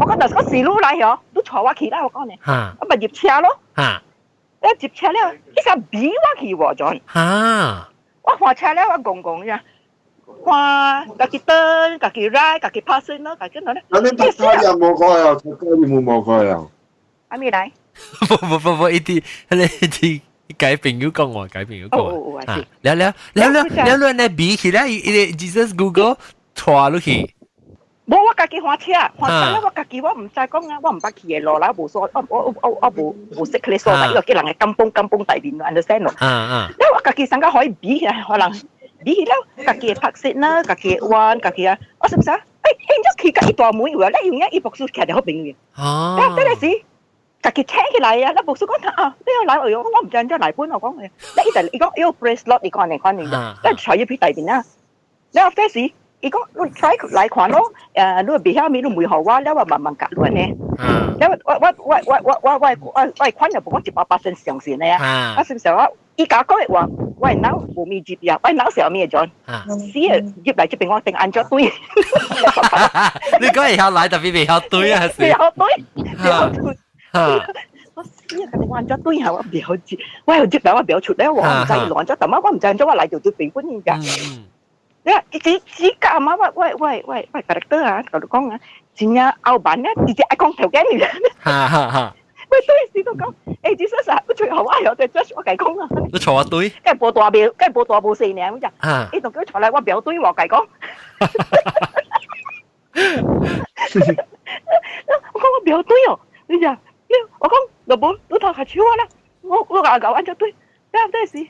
我講嗱嗰時路嚟嗬都坐我騎啦我講你我咪葉車咯一葉車咧呢個比我騎喎咗我換車咧我公啫換自己燈自己 ride 自己 passing 咯自己咧你拍拖有冇過呀？拍拖有冇過呀？阿咪嚟冇一啲改朋友講話改朋友講話，了呢比起來，Jesus Google 錯落去。冇我自己換車咧，我自己我唔使講啊，我唔捌騎嘅路啦，冇所，我冇識佢哋所在，呢個機能係金崩大邊，understand 咯？因為我自己成家可以比嘅，可能比起咧，自己拍攝啦，自己玩，自己啊，我識唔識？哎咗佢個一大妹話咧，用一博士徛喺好邊嘅。哦，嗰陣時，就佢請起嚟啊！咧博士講啊，你有嚟我唔知人家嚟搬我講嘅。咧依就你講有 bracelet 你講嚟講嚟嘅，咧除咗俾第邊啦。你話 face 伊講你 try 嚟看咯，你別下面你唔會學話，你話慢慢夾亂呢。你話我看又講100%上線咧啊！我成時話依家講話，喂腦冇面接呀，喂腦上面咗，死啊！接嚟接邊我定按咗堆。你講係後來特別未後堆啊？未後堆。我死啊！佢按咗堆後我表接，喂接嚟我表出嚟我唔制亂咗，但係我唔制咗我嚟就對平均㗎。你話只教嘛？喂，karakter 啊，kalau講啊，真澳版咧，直接愛講條件嚟嘅。喂，對時都講，只實實佢最後啊，有隻 judge 我計講啊。你坐我堆，梗係報大表，梗係報大報4年咁就，你同佢坐嚟我表堆我計講。我講我表堆哦，你就我講老闆，你頭下超我啦，我牙狗按咗堆，啱對時。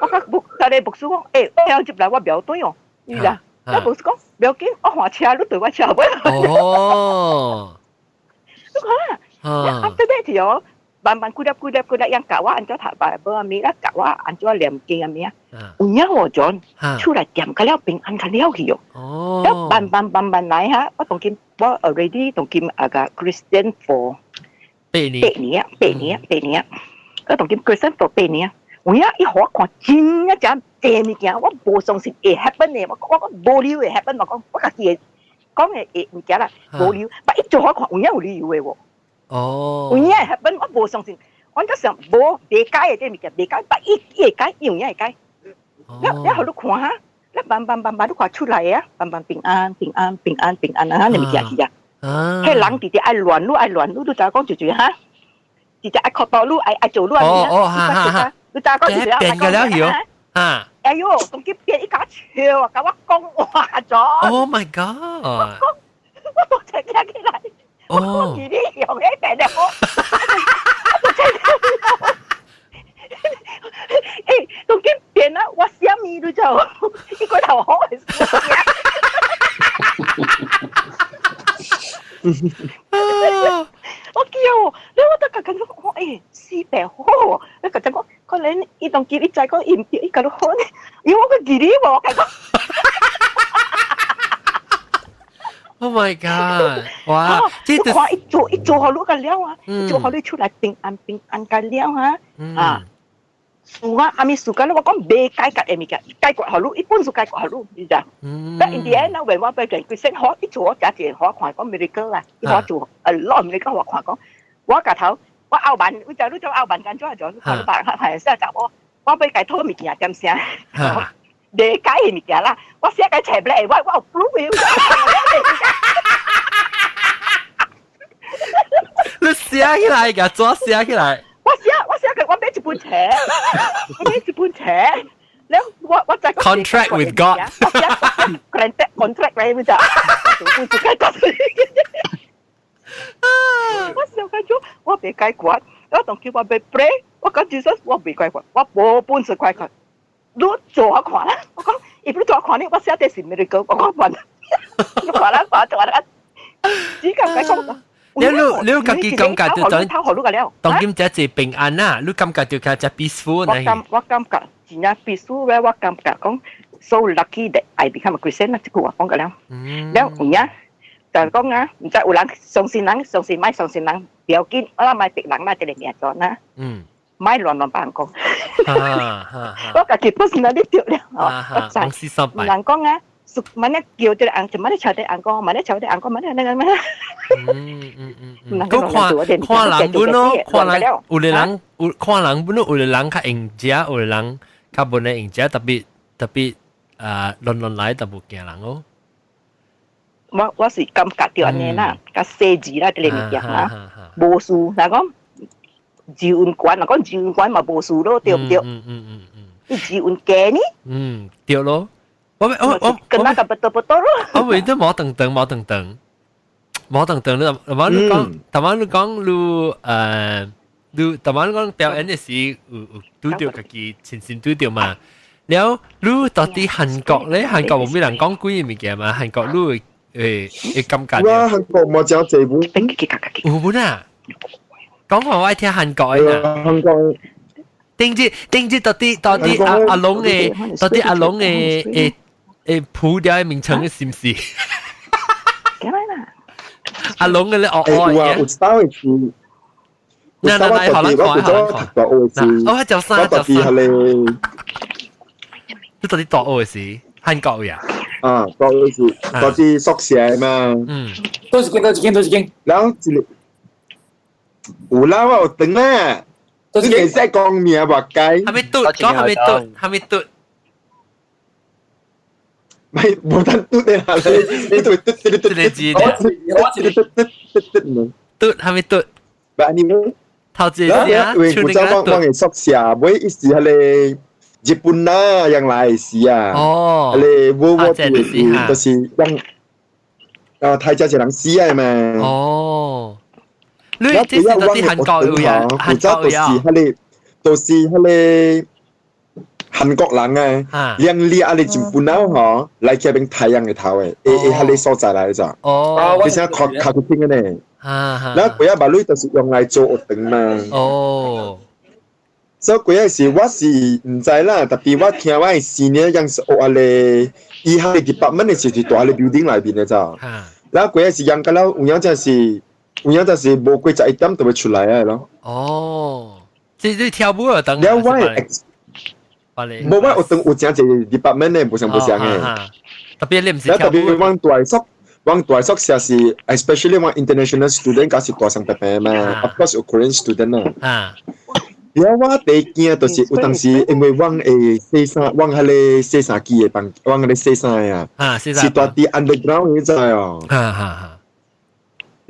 我講但係博士講，我有接嚟我表堆哦，你就，我博士講表緊，我換車你對我車杯。哦，你講啦。after that 條慢慢咕粒yang搞我按咗頭白波咪啦，搞我按咗兩件咪啊，有一個咗出嚟掂個了平安個了去哟，咁慢嚟嚇，我同佢我 already 同佢個 Christian for 8年，我同佢 Christian for 8年，有一學看真一陣正物件，我無相信會 happen 嘅，我無理會 happen，我家己講嘅物件啦，無理，但一做學看有理由嘅喎。哦，有影係本我無相信，我嗰時候無未解嘅啲物件，未解，但一解用嘢係解。你好你看下，你慢你看出嚟啊，慢平安啊，你咪見係啊。係人直接愛亂擼，你就講住嚇，直接愛學到擼，愛做擼啊。你就講住住變嘅了要啊。哎呦，仲要變一家笑啊，咁我講話咗。Oh my god！ 我請起嚟。我自己用起病就好，當佢變啦，我想咪都就呢個頭好係我叫你我得個咁樣，我死病好喎，你個陣講，佢你呢當叫你仔講唔呢個都好呢，要我個自己喎，佢講。Oh my god！ 哇！即係話一做好咗個料啊，做好你出嚟平安個料啊，數啊，阿咪數個咧，我講未解決嘅物件，解決好咗，一般數解決好咗，你就。但係 in the end 咧，為我俾人佢識學，一做我假設學看講 miracle 啊，我做攞 miracle 學看講，我個頭我拗板，我就都做拗板緊咗咗，我白係先就我俾解拖物件咁聲。未解嘅物件啦，我寫解斜嚟，我 blue 你寫起來㗎，做寫起來。我寫佢，我俾一本車，你我就 contract with God。contract 嚟就，我寫緊咗，我未解決，我同佢話未 pray，我講住我未解決，我冇本事解決。你做下看啦，我講，如果做下看呢，我寫啲事咪你講，我講問，你看啦，做啦，只咁解講。你自己感覺就當今只係平安啦，你感覺就係只 peaceful 呢？我感覺真係 peaceful 咧，我感覺講 so lucky that I become a Christian 啦，即係話講嘅啦。แล้วอย่างเงี้ยแต่ก็งั้นจะอุลังส่งสินังส่งสิไม่ส่งสินังเดี๋ยวกินแล้วไม่ติดหลังมาจะเรียนเนี่ยจอนะไม่หลอนบางกงก็กะคิดว่าสิ่งนั้นได้เดียวแล้วใช่หลังก็งั้นสุกมันเนี่ยเกี่ยวจะอังจะไม่ได้เฉาได้อังก็มันได้เฉาได้อังก็มันได้นั่นมั้ยก็ควาหลังบุญเนาะควาหลังอุเลหลังควาหลังบุญเนาะอุเลหลังค่ะเองเจ้าอุเลหลังค่ะบนในเองเจ้าแต่ปีหลอนไหลแต่บุกแก่หลังโอ้我是感覺到安尼啦，甲設置啦啲物件啦，無事。嗱講自運關，嗱講自運關嘛無事咯，對唔對？你自運嘅呢？對咯。我跟那個不多咯。我為咗冇等等，你講你頭晚講表演嘅時有拄到家己親身拄到嘛？แล้ว你到底韓國咧？韓國冇咩人講幾個物件嘛？韓國你感覺。我韓國冇講這本，有本啊？講話我愛聽韓國嘅啊。韓國。定住到底阿龍嘅，到底阿龍嘅鋪掉嘅名稱是唔是？阿龍嘅咧，我知道嘅是。嗱，好啦，我就三，你到底多嘅是韓國嘅啊，多啲縮寫嘛。多幾件。然後有啦，我有等啊。你其實講咩話計？係咪嘟？係咪嘟？咪冇得嘟嘅啦，你嘟，嘟係咪嘟？唔係你咩？頭先啊，我嘅宿舍，每一時係你日本啦，yang來時啊，係你World War II就是yang太家一人死啊嘛。哦。你即係到啲韓國人，韓國人，就是迄韓國人啊，兩列啊，你全部腦嗬，來去邊太陽嘅頭誒，迄個所在來咋？哦，你先靠佢聽嘅呢？嗱，嗰一把鐳就是用來做學堂嘛。哦，所以嗰一時我是唔知啦，特別我聽我係senior樣是學啊咧，以後嘅department嘅是大嘅 building 裏邊嘅咋。嗱，嗰一時樣嘅啦，有樣真係。有樣就是冇幾隻一點都會出來啊咯。哦，即係跳舞啊，等。了我冇我有等有正隻 department 咧，冇想嘅。特別你唔是跳舞。特別往大宿舍是 especially 往 international student 假是大上白白嘛 ，of course 有 Korean student 啊。了我第一件就是有當時因為往洗衫，往迄個洗衫機嘅幫，往迄個洗衫啊，是大啲 underground 嘅在哦。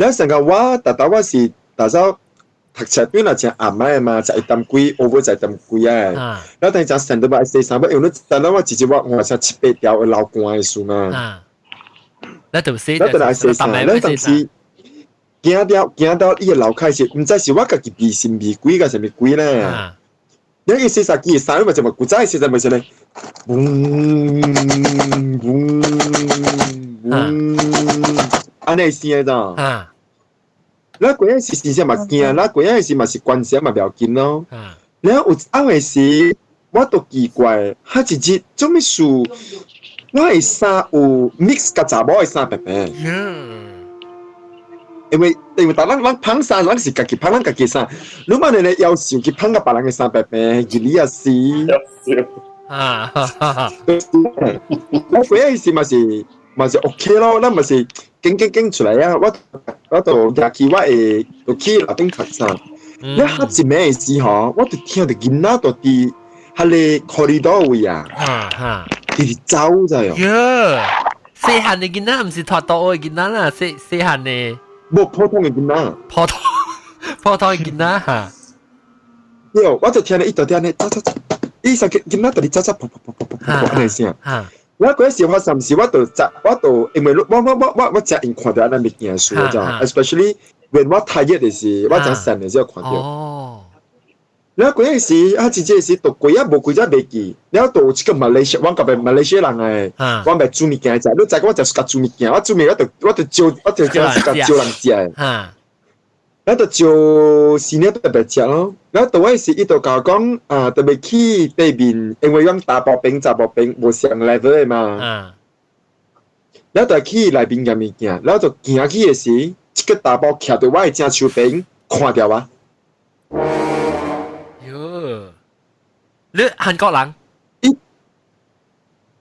แล้วสังกัดว่าแต่ว่าสิแต่เจ้าถักเชือกน่ะจะอ่านไม่มาจะไอ้ตำกุย over จะไอ้ตำกุยแล้วแต่จะเซ็นตัวไอ้เสียสามว่าเอวนู้แต่ว่าจริงๆว่า我จะชิบเดียวเรากวนสูมาแล้วตัวเสียแล้วแต่ไอ้เสียสามแล้ว當時見到依個樓開始唔知是我自己鼻先鼻鬼嘅係咪鬼咧因為四十幾歲咪就咪古仔四十咪先咧安尼先嘅咋แล้ว嗰陣時事實咪驚，แล้ว嗰陣時咪是關係咪唔要緊咯。แล้ว有嗰陣時我都奇怪，他自己做咩事？我係衫有 mix 個查某係衫白白。因為大人捧衫，人是自己捧人自己衫。如果你要求去捧個別人嘅衫白白，而你也是。แล้ว嗰陣時咪是 OK 咯，那咪是。經出嚟啊！我度入去我會度去那邊讀衫，一下子咩事嗬？我就聽到囡仔度啲喺個 corridor 位啊，佢哋走咋喲？細漢嘅囡仔唔是脫到嘅囡仔啦，細漢嘅冇普通嘅囡仔，普通嘅囡仔嚇。喲，我就聽到一度聽咧，走，依隻囡仔度啲走，噗嚟聲。我嗰時發生時，我因為我只因看到那物件數咋 ，especially when 我太熱嘅時，我只神嘅時候看到。哦。然後嗰時啊，自己時讀過一冇幾隻未記，然後到一個馬來西亞，我隔壁馬來西亞人誒，我咪煮物件食，你知我就自家煮物件，我煮物我就自家招人食誒。然後就招新年特別食咯。然後到嗰時伊就教講啊，特別去對面，因為講大薄餅、雜薄餅冇上 level 嘅嘛。然後就去內邊嘅物件，然後就行去嘅時，一個大包徛到我嘅正手邊，看掉啊！喲，你韓國人？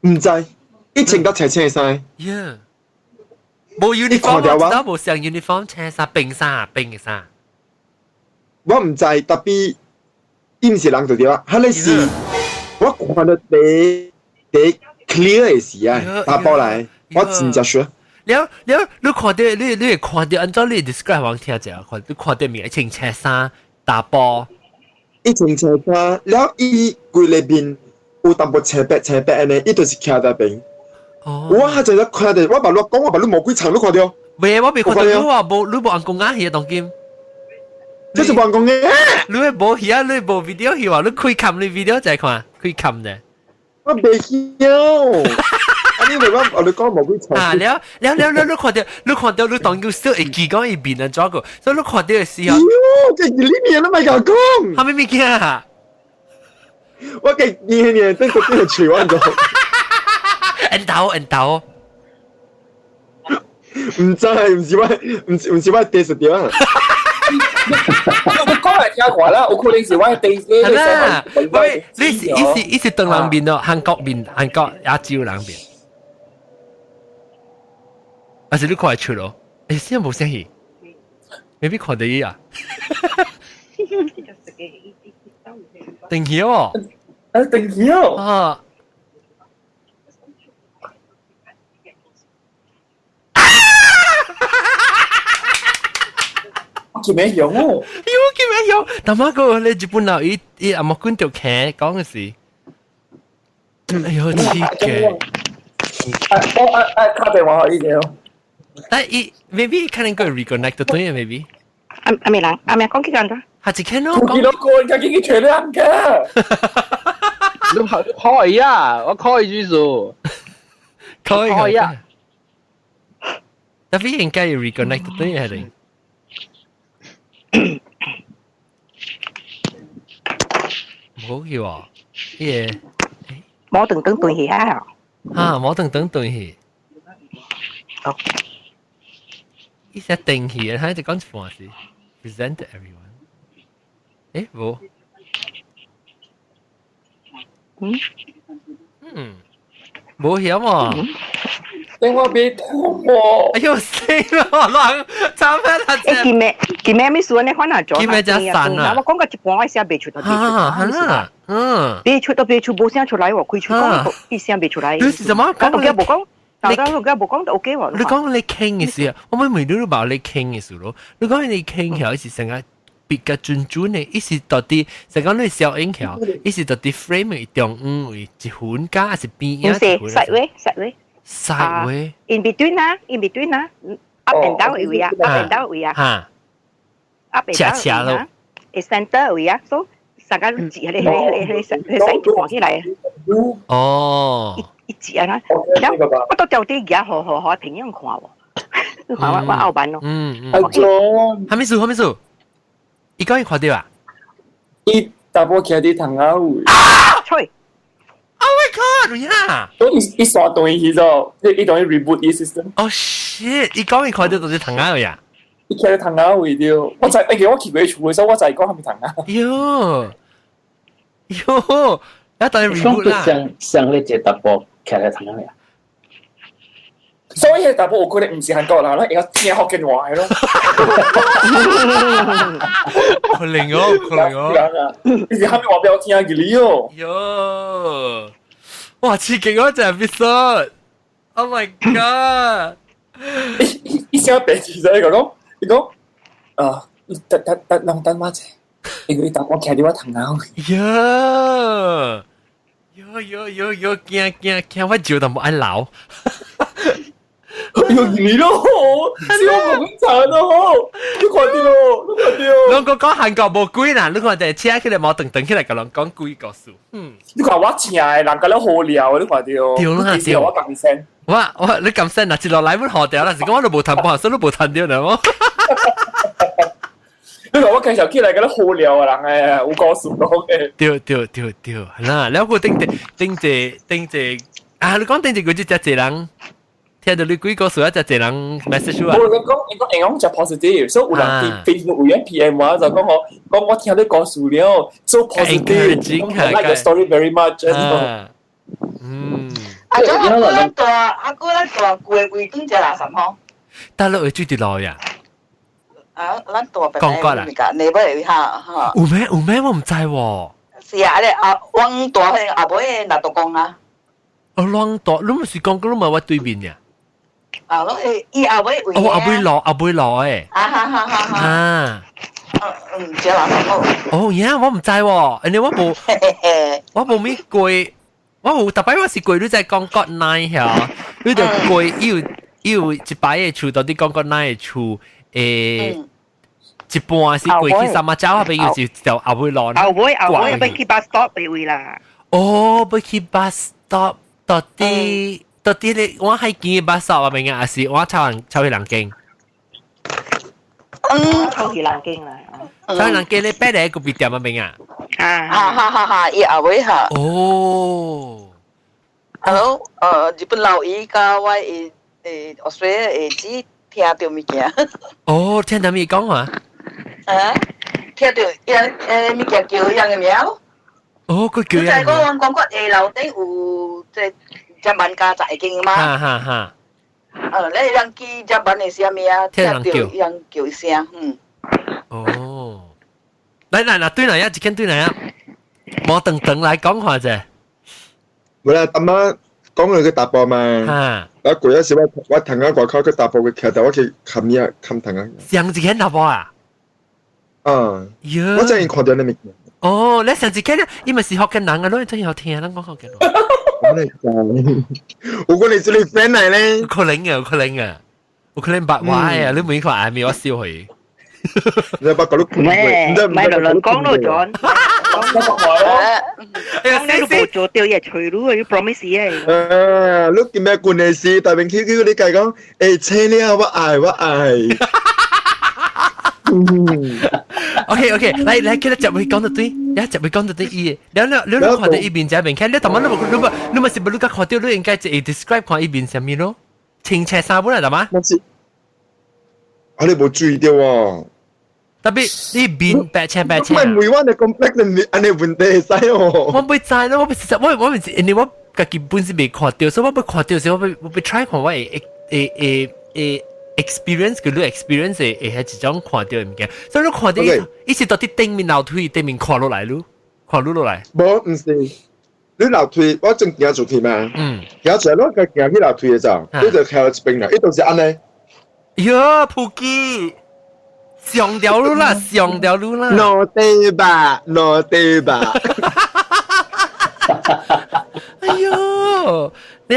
唔知，一穿到青青衫。喲。冇 uniform， 我知道冇上 uniform， 青衫、冰衫、冰嘅衫。我唔知，特別伊唔是人就對啊，迄個是我看到第 clear 嘅時啊，打包來，我真正說。你看到你看到按照你 describe 我聽者，你看到面一穿青衫打包，一穿青衫，然後伊規裏邊有淡薄青白安尼，伊就是徛在邊。我係就一看到，我把你講，我把你魔鬼藏都看到。未，我未看到你話冇，你冇按公仔戲當今。這是按公嘅。你冇戲啊？你冇 video 戲話，你開冚你 video 就係看，開冚嘅。我未曉。因為我你講冇幾長。啊，了，你看到你當要小會記講一邊啊，咗個，所以你看到嘅時候，喲，這呢面都咪夠講，係咪物件啊？我嘅年都嗰啲係荃灣咗。人頭，唔知唔是我第十點啊。我講嚟聽過啦，我可能是我第係啦，喂，你是東南邊咯，韓國亞洲兩邊，還是你看得出咯？誒，先冇聲氣，未必看得意啊。定曉哦，定曉啊。叫咩樣哦？叫咩樣？但係個你日本佬伊阿莫管條劇講嘅事，哎呦黐嘅。卡電話可以嘅。但係 maybe 可能個 reconnect 對嘅 maybe。阿美人，阿美講幾陣咗？下次看咯。我見到個人家已經全亮嘅。你可以啊，我可以去做。可以啊。但係應該要 reconnect 對嘅係定。冇叫啊，嘢。冇等戲啊！冇等戲。哦。依隻定戲啊，睇只講一半事 ，present to everyone。誒冇。冇嘢嘛。電話俾通喎。哎呦死咯，人差咩啦？誒見咩咩事呢？可能做。見咩真散啊！我講個一半我聲未出到。啦，未出冇聲出來喎，佢出講啲聲未出來。你是怎麼講？我冇講，但係我冇講就 OK 喎。你講你傾嘅事啊，我咪每都話你傾嘅事咯。你講你傾嘅時成日別嘅轉嘅，一時到啲成講你小影響，一時到啲 frame 中午為一分加是邊啊？實位。In between 啊，up and down 位啊 ，up and down 位啊。嚇。up and down 位啊 ，center 位啊，so 成個字你使住放起來。哦。一字啊啦，我都就啲而家好平樣看喎，我後版咯。係咪數？伊講伊看到啊？伊大波徛啲藤仔位。吹。Oh my god！呀！都伊刷動去咗，伊當伊 reboot 伊 system。Oh shit！伊講伊看到到啲藤仔位啊？伊徛啲藤仔位掉，我就其實我去過厝嘅時候，我就係講係咪藤仔。喲，一當伊 reboot 啦。上你隻大波徛喺藤仔位啊？所以大波我覺得唔是韓國人啦，而家聽福建話咯。可能哦。你是後面話俾我聽嘅理哦。喲，哇！刺激嗰隻 episode，Oh my god！一聲白字就講，等乜啫？你大波徛啲我藤仔。喲，驚！我照就冇愛鬧。用你咯，笑我咁慘咯，你看到，兩個講韓國冇鬼啦，你看哋車佢哋冇等起來個人講鬼個數，你看我請嘅，人家都好料，你看到，掉啦掉，我咁聲，我你咁聲啊，接落嚟本學掉啦，時講我都冇談半聲都冇談掉啦，我，你看我介紹起來個都好料嘅人誒，有個數講嘅，掉，係啦，兩個頂住啊，你講頂住佢只隻人。聽到你幾個數一隻人 message 啊？你講就 positive，所以有人 Facebook 會員 PM 我就講我聽你講數了 ，so positive，like your story very much。啊，咁阿哥咧大貴貴點隻垃圾嗬？但係你最啲耐啊？啊，咱大伯講過啦，你不嚟下嚇？有咩我唔知喎。是啊，你往大去阿妹那度講啊？往大，你唔是講嗰唔係我對面嘅？啊，攞伊阿妹位阿妹攞誒。啊，隻垃圾咯。我唔知喎，人哋我冇咩貴，我冇特別我是貴，你在講國內嚇，你就貴要一擺嘅厝到啲講國內嘅厝，一半是貴去三馬洲，比如就阿妹攞。阿妹要去bus stop 位啦。要去bus stop 到啲。到底你我係見把手啊，明啊，是我抽去人經，抽起人經啦，抽去人經你擺喺個別店啊，明啊，伊阿位哈。哦 ，Hello，日本老姨甲我Australia 只聽到物件。哦，聽到咩講話？啊，聽到物件叫人嘅名。哦，佢叫人。就係講講個下樓頂有即係日文家仔經嘛。哈。你人記日文係啥物啊？聽到人叫一聲，哦，嚟，對嚟一間對嚟啊，冇等嚟講下啫。冇啦，阿媽講佢嘅答案嘛。我嗰陣時我聽緊外口嘅答案，佢其實我去冚聽啊。上次見答案啊？我真係看到你咪。哦，你上次見咧，因為是學緊人嘅咯，真係有聽啦，我學緊。我講你做你 friend 嚟咧，可能嘅，我可能白話啊，你每個眼面我笑佢。你把嗰啲咩？咪亂講咯，John。講你個做掉嘢除咗要 promise 啊！你見咩關係事？大明 QQ 你計講，車呢我愛。OK，嚟，記得就會講到對，一直會講到對伊。你看到伊邊這邊看，你頭晚你咪是不如講看到你應該就 describe 看伊邊上面咯，青赤衫本嚟係嘛？我哋冇注意到喎。特別呢邊白青。唔係每晚你咁叻，你問題係哦。我唔會知咯，我唔知，因為我自己本身未看到，所以我看到時我會 try 看我experience 佢啲 experience 係一種看到嘅物件，所以你看到伊是到底頂面樓梯頂面看落來咯，看落來。冇唔是，你樓梯我正行做梯嘛，行出來攞個行去樓梯嘅咋，你就跳一邊啦，呢度是安尼。喲，普基，上條路啦。攞地吧。哎喲，你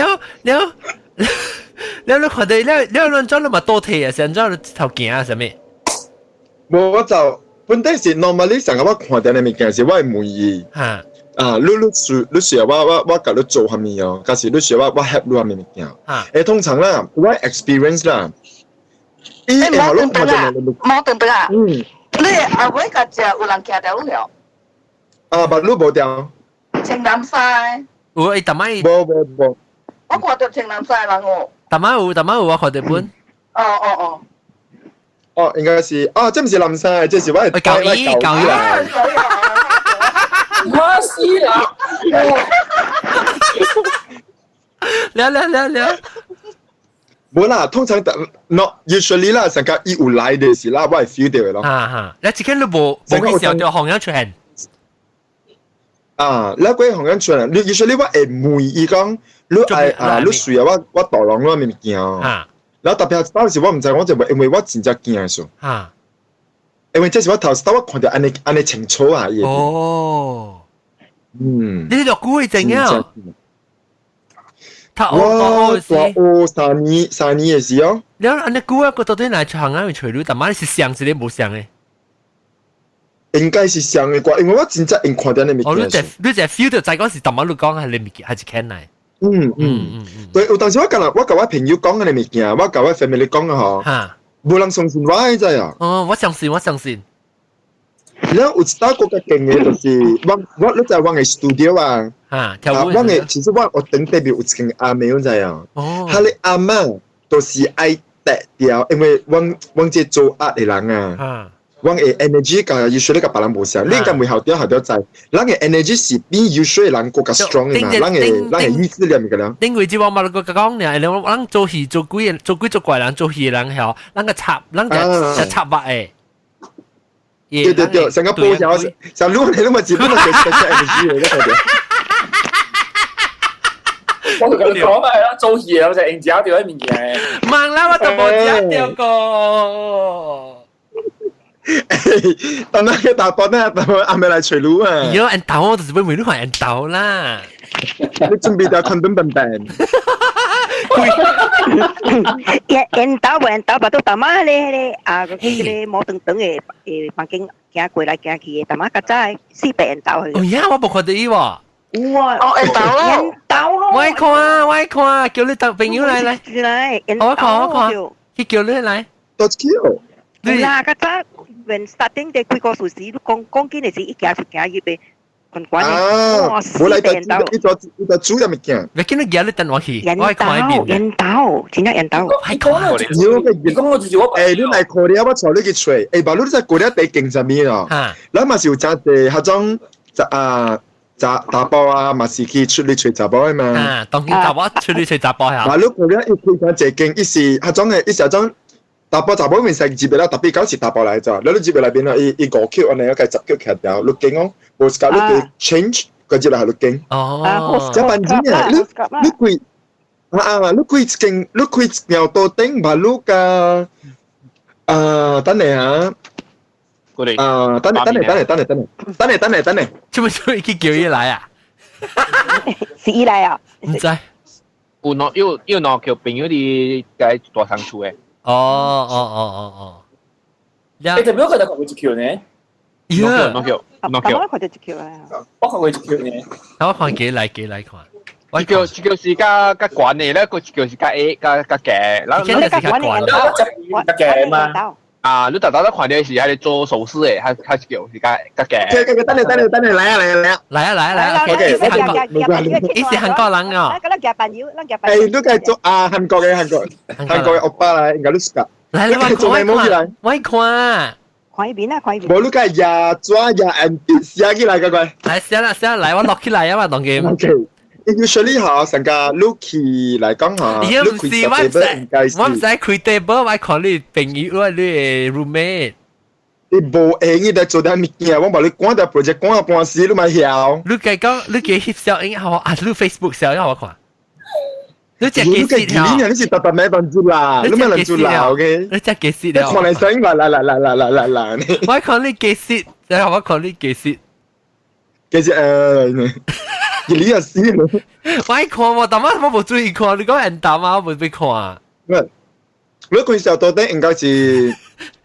看到你亂咗你咪多睇啊，成咗頭鏡啊，係咩？我就本底是 normally 成日我看到你物件是我係滿意。你需要我教你做下面哦，假使你需要我 help 你下面物件。通常啦，我 experience 啦。冇等等啊！你阿位個只有人騎掉了。把路冇掉。青南西。我特買。冇。我看到青南西人哦。特買有我看到本。應該是這唔是林西，這是我係教醫。我死啦！了。冇啦，通常not usually 啦，成個伊有來的時啦，我係 feel 到嘅咯。你自己都冇時候就行咗出現。你嗰啲行緊出嚟，你 usually 我係每伊講，你係你需要我導廊咯，咪見啊。然後特別係當時我唔知，我就因為我真正見嘅數。因為這是我頭先我看到安尼清楚啊。哦。你就估係怎樣？我3年嘅時候，你安尼估啊，個到底嚟行啊？除咗但係是像是你冇像嘅，應該是像嘅啩，因為我真正應看到你物件。你就 feel 到在嗰時，但係你講係你物件，係一看嚟。對，有當時我同我朋友講嘅物件，我同我 family 講嘅嗬，冇人相信我嘅真係。我相信。然後有一道更加勁嘅就是我你就係我嘅 studio 啊。我嘅其實我頂特別有一間阿妹，你知啊？佢哋阿媽都是愛達掉，因為我即做壓嘅人啊，我嘅 energy 個 usually 個別人冇相，你應該會後啲在，人嘅 energy 是比 usually 人更加 strong 嘅嘛，人嘅意志力嚟嘅啦。因為只話嘛，個講咧，人做戲做鬼做怪人做戲人係，人個插白誒。對，成個波條，就攞你都咪自己咪其實 energy 嚟嘅。我同佢講咪係咯，做嘢我就應招掉喺面嘅。盲啦，我就冇招掉過。但係佢答案咧，係咪嚟除路啊？有人鬥我就是俾每啲人鬥啦。你準備掉 condom 笨笨。人鬥把都大媽咧嗰啲冇等嘅房間行過來行去，大媽個仔400人鬥去。哦呀，我冇看到伊喎。哇，哦，引導咯，引導咯，我看，叫你特朋友嚟，我看，佢叫你嚟，多 skill。啦，個陣 when starting 嘅幾個數時，你講緊嘅是一家一家嘅，關關嘅，冇嚟到呢個主任物件。你見到叫你等我去，我看一遍。引導，真係引導。係講我你嚟過嚟，我坐呢個吹，把你在過嚟地勁上面咯。嗱，嘛是有真係嗰種打包啊，嘛是去出嚟吹打包嘅嘛。當然打包出嚟吹打包呀。嗱，你過嚟一開始勁，一時嗰種嘅，一時嗰種。打包面成字俾啦，特別九時打包嚟咋，你都字俾裏邊啦，一個 Q 我哋有計10 Q 劇掉，錄景哦，我時間你對 change 個字嚟係錄景。哦，即係辦字啊，你貴你貴勁，你貴有多頂吧，你個等你嚇，等你，做乜做佢叫伊嚟啊？是伊嚟啊？唔知。有攞叫朋友啲嘅大상추嘅。你就沒有看到過一 Q 呢？有，我看到一 Q 啊！我看過一 Q 呢。我看幾嚟看。一叫是加管嘅，咧個一叫是加 A 加嘅，然後你加管嘅嘛？啊，你大家都看到是喺度做手勢嘅，佢叫是加嘅。等你嚟啊 ！OK， 你是韓國人啊？你繼續韓國嘅歐巴嚟，應該都識㗎。嚟，我看。看一邊啊，看一邊。冇你個呀抓呀 and 寫起來個個。嚟寫嚟，我落起來啊嘛，當佢。OK。Usually 嚇成個 Lucky 嚟講嚇，唔係我唔使開 table，我看你朋友啊，你 roommate。你無閒嘅在做啲物件，我話你趕到 project 趕到半時，你咪曉。你講你嘅翕相影好啊，你 Facebook 相影好看。你只幾時啊？你是特特咩辦住啦？你咪諗住啦 ，OK？你只幾時啊？你看你聲來，我看你幾時，然後我看你幾時。幾時你又死咯！我看我，但我冇注意看，你講人打嘛，我冇俾看。你嗰時候到底應該是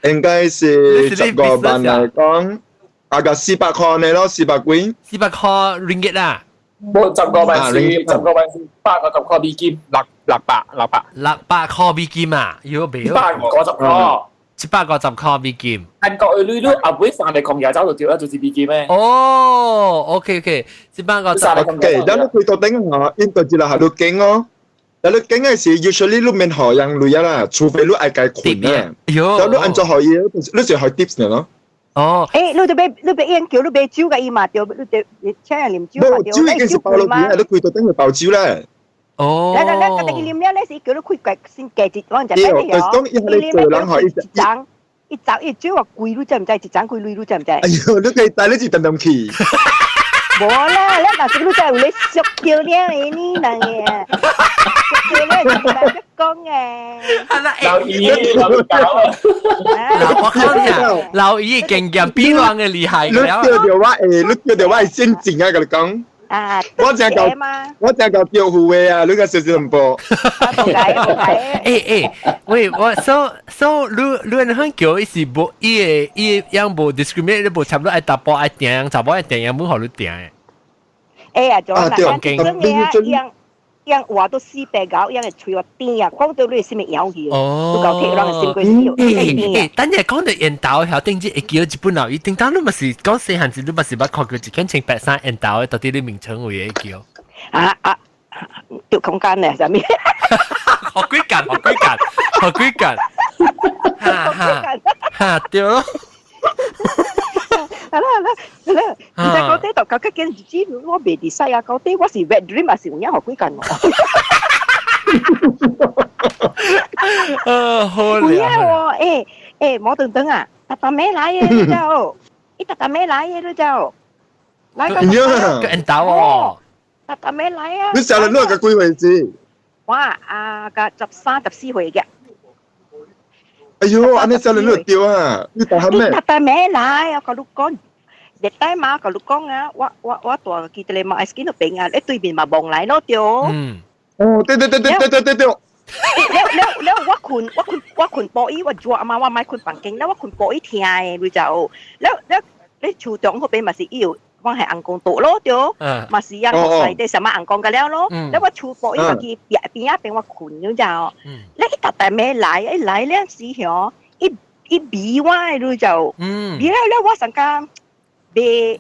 10個萬嚟講，大概400塊你咯，400幾？400塊 ringgit 啦。冇10個萬是8個10塊美金，600塊美金啊，要俾。850塊。750塊美金。韓國嘅女女阿妹翻嚟講嘢走就掉咗做美金咩？哦 ，OK， 750。OK，然後佢到頂下，印度就係喺度經哦。但你經嘅時 ，usually 你面學人女啦，除非你愛計款啊。有。你按照學嘢，你就學 tips 呢咯。哦。你俾人叫你俾酒嘅伊嘛，掉你請人啉酒嘛，掉。酒已經是包落邊，你佢到頂去包酒啦。哦。你啉咧，你是叫你開櫃先計節嗰陣就俾你哦。當一你做人學一盞一酒話貴，你知唔知？一盞貴，你知唔知？哎呦，你可以帶你去等等去。冇啦，你嗱時你真係你熟叫咧你呢樣嘢，熟叫咧就係一講嘅。老姨老搞啊！我講呀，老姨勁勁比我嘅厲害嘅。你叫條話係先進啊！佢講。啊，我正夠釣魚嘅啊！你個少少唔播。喂，我 so 你喺叫一時無伊樣無 discriminate，你無差唔多愛打波愛訂，查某愛訂樣冇好你訂嘅。啊，做啦，樣話都400搞，樣係吹我癲啊！講到你係咩樣嘢？都夠鐵人先佢笑。等陣講到引導後，定之會叫日本佬，定當你咪是講細漢時，你咪是捌看過一間清白衫引導嘅，到底你名稱會叫？掉空間咧，係咪？學幾間，哈，對咯。係啦，而家嗰啲就究竟知我未啲西啊，嗰啲我是 red dream 啊，是用一學幾近我。好靚喎！冇等啊，特咩來嘅你就，一特咩來嘅你就，來個引導哦，特咩來啊？你成日攞個幾位置？哇！個13、14歲嘅。哎呦，安尼少年你掉啊！你打下咩？特咩來啊？個ลูก講，日帶嘛個ลูก講啊！我大記得你買 skin 度病啊！你對面嘛望嚟咯掉。哦，對。แล้วว่าคุณปอยว่าจัวมาว่าไม่คุณปังเก่งแล้วว่าคุณปอยเทียรู้จักแล้วชูจงเขาเป็นมาสิอิวว講係硬講多咯，對，嘛是啊，學細啲什麼硬講嘅了咯，แล้วว่าชู播อีกที邊一邊ว่าขุนอยู่จ้าแล้วอีตัดแต่แม่ไหลไอ้ไหลแล้วสิเหรออีบีว่ารู้จ้าบีแล้วว่าสังกาเบ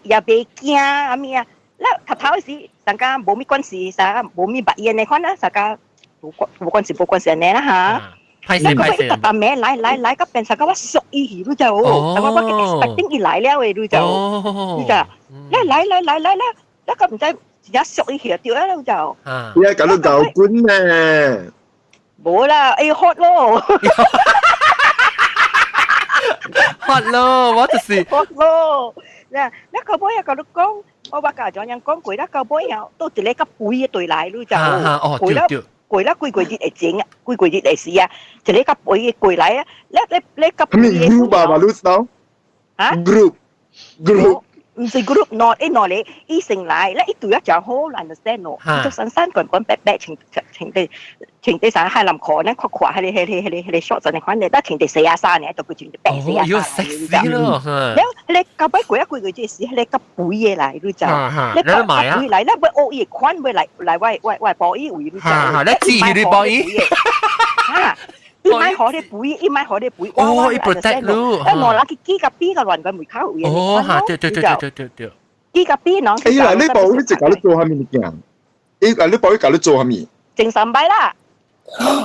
อย่าเบกี้อ่ะมีอ่ะแล้วถ้าเท้าสิสังกาบ่มี關係สังกาบ่มีบะเย็นในคนนะสังกาบ่關係แน่นะฮะแล้วก็ไปตัดแม่ไหลก็เป็นสังกาว่าสุกอีหิรู้จ้าสังกาว่า expecting อีไหลแล้วรู้จ้ารู้จ้าแล้วไหลแล้วก็唔知一熟อีหิ掉แล้วจ้า而家搞到舊官咧，冇啦，hot 咯，hot 咯，我就是 hot 咯，แล้วเขาบอกเขาลูกกงเพราะว่าการจอนยังกงกุยแล้วเขาบอกเขา都一個個背嘅對來รู้จ้ากุยแล้วกุย啲嚟整啊，กุย啲嚟試啊，一個個背嘅กุย嚟啊，แล้ว個背嘅 group 啊嘛，รู้sao？啊 group 唔是 group นอนเลยอีสิ่งไรและอีตัวจะโหลันเดอร์สแตนโน就สั้นๆก่อนแปะ情地上係林可呢，佢跨係你 short 就你看你，但情地43年就佢情地8 43要食死咯！你舊擺攰一攰佢即係你個背嘢嚟都就，你個背嚟咧會惡嘢款會嚟喂保衣會都就，你知你保衣啊！一買好啲背，一買好啲背，哦，一 protect 咯，但我攞機甲 B 嘅輪佢唔靠嘢，哦，嚇，對，機甲 B 喏，誒嗱，你保呢隻搞得做下面嘅，你保呢搞得做下面，正常擺啦，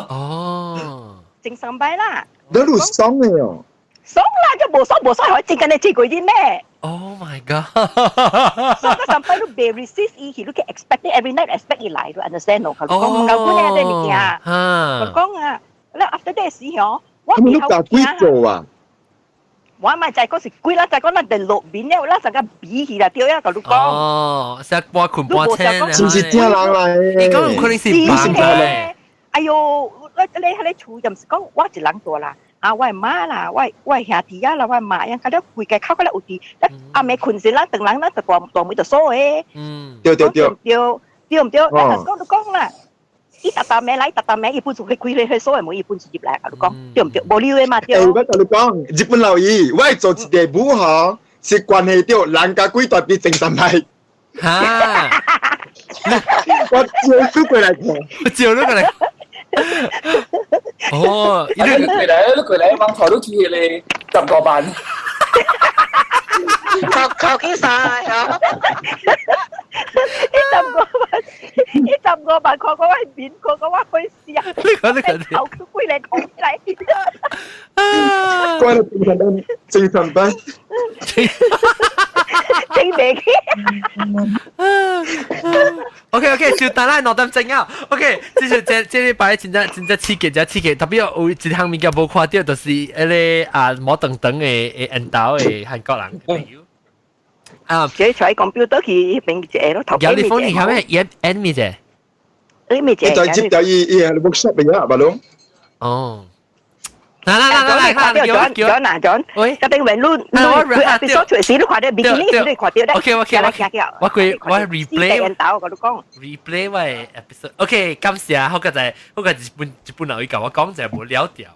哦，正常擺啦，你喺度爽嘅哦，爽啦，就冇爽，可以正緊你知佢啲咩 ？Oh my god！ 所以嗰陣擺到 be resist 以前都嘅 expect every night expect 而嚟到 understand 我，佢講唔夠觀念對你啊，佢講啊。แล้ว after that 時候我你碌架龜做啊？我咪就係嗰時龜啦，就係嗰陣地路邊咧，啦成個比起來掉一個碌講。哦，成半捆半車，是唔是聽人嚟？你講唔可能是扮嘅。哎呦，你厝就唔是講我一人做啦，啊我係媽啦，我係兄弟啊啦，我係媽呀，佢都會計靠嗰啲有啲，阿妹困死啦，等人啦就大妹就疏嘅。對，唔對？講啦。一沓沓名嚟，沓沓名，一般做佢攰你去所謂冇一般接嚟，我講對唔對？冇料嘅嘛對。我同你講，日本留意，我係做一地武行，是關係到人家幾代別正神派。嚇！我照過嚟睇，照咗過嚟。哦，你過嚟網台都見你10個版。靠幾晒啊！一浸個版，佢係面，佢話佢試啊，頭佢歸你講嚟。關你正神班，正未嘅。OK， 就等下攞得正啊。OK， 這禮拜真刺激，特別有一項物件無看到，就是嗰個摩登登嘅印度嘅韓國人朋友。啊，這在 computer 去邊隻咯？頭有你風你係咩？N 咩啫？你咩啫？你就接到伊係 workshop 嚟啊，馬龍。哦。嗱，John，喂，特定為佢 episode 隨時都看到 beginning 都看到咧。OK，我 replay 印度我都講 replay 喂 episode。OK，感謝，好個就日本人講我講就冇了掉。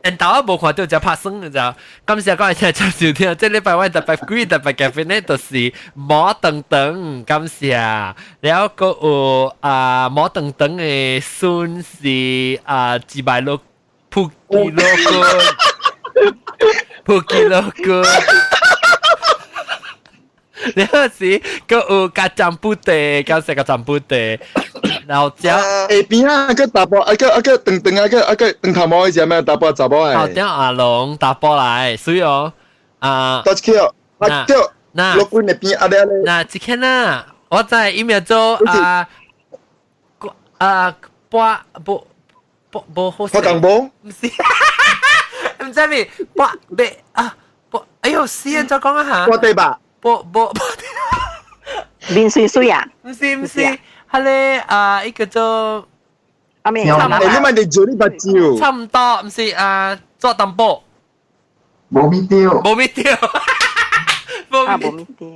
印度我冇看到就拍生嘅就，感謝各位聽眾收聽，即係禮拜我特別嘅片咧，就是摩登登，感謝。แล้วก็摩登登嘅孫是自賣六。Pukilogo 你嗰時個咖醬布地，搞成個醬布地，然後之後邊啊個大波，個等等頭毛嗰隻咩大波雜波誒？好，等阿龍打波來，所以多橋，那六官那邊阿咧，那之前啊，我在一秒鐘波好拍檔波，唔是，唔知咩，波，哎呦，死人再講一下，波地吧，波，面水水啊？唔是，係咧一個做阿咩？你咪你做呢把招，差唔多，唔是做淡波，冇咪掉，冇咪掉。冇咪掉。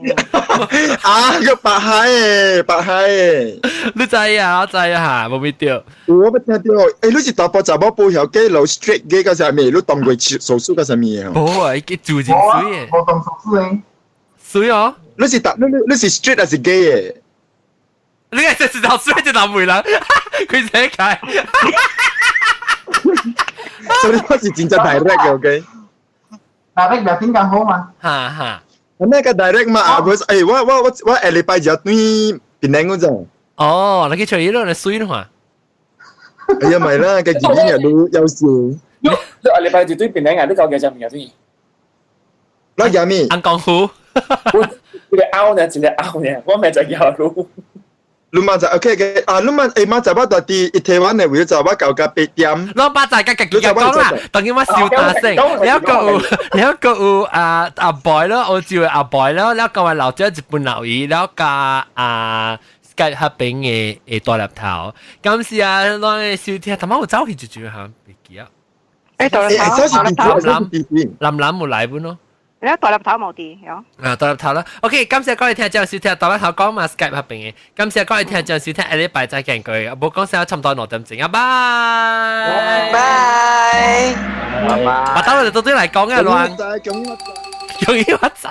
個白蟹，你知啊？我知啊，冇咪掉。我不聽到，你是大波雜波報後機攞 straight 機嗰陣咩？你當佢手術嗰陣咩啊？冇啊，佢做真水嘅。我當手術嘅。水哦。你是 straight 還是 gay 嘅？你係直頭 straight 就男媒人，佢寫解。所以我是真正 direct 嘅，OK。direct แบบ聽更好嘛？哈哈。那個 direct 嘛啊，我下禮拜就對檳城嗰陣。哦，你去除咗你水嘛？哎呀，唔係啦，嘅語言又有時。你下禮拜就對檳城啊？你講嘅就唔係對。那講咩？安江湖。你拗呢？真係拗呢？我咪就拗路。你媽就 OK 嘅啊！你媽就我到啲台灣嘅會就我搞個8點。老爸就嘅講啦，當然我笑大聲。你一個有阿 boy 咯，我叫阿 boy 咯，แล้วก็ว่าเราจะญี่ปุ่นเราอีแล้วก็Skype 合併嘅大粒頭。咁時啊，我笑聽，頭媽我走去就住嚇，唔記啊。大粒頭，林冇嚟本咯。你大粒頭冇啲，有。大粒頭啦。OK，今次各位聽眾小聽，大粒頭講嘛 Skype 合併嘅。今次各位聽眾小聽，下禮拜再見佢。冇講聲，差唔多6點整啊，拜拜。我等我哋到底嚟講嘅亂。用英文仔。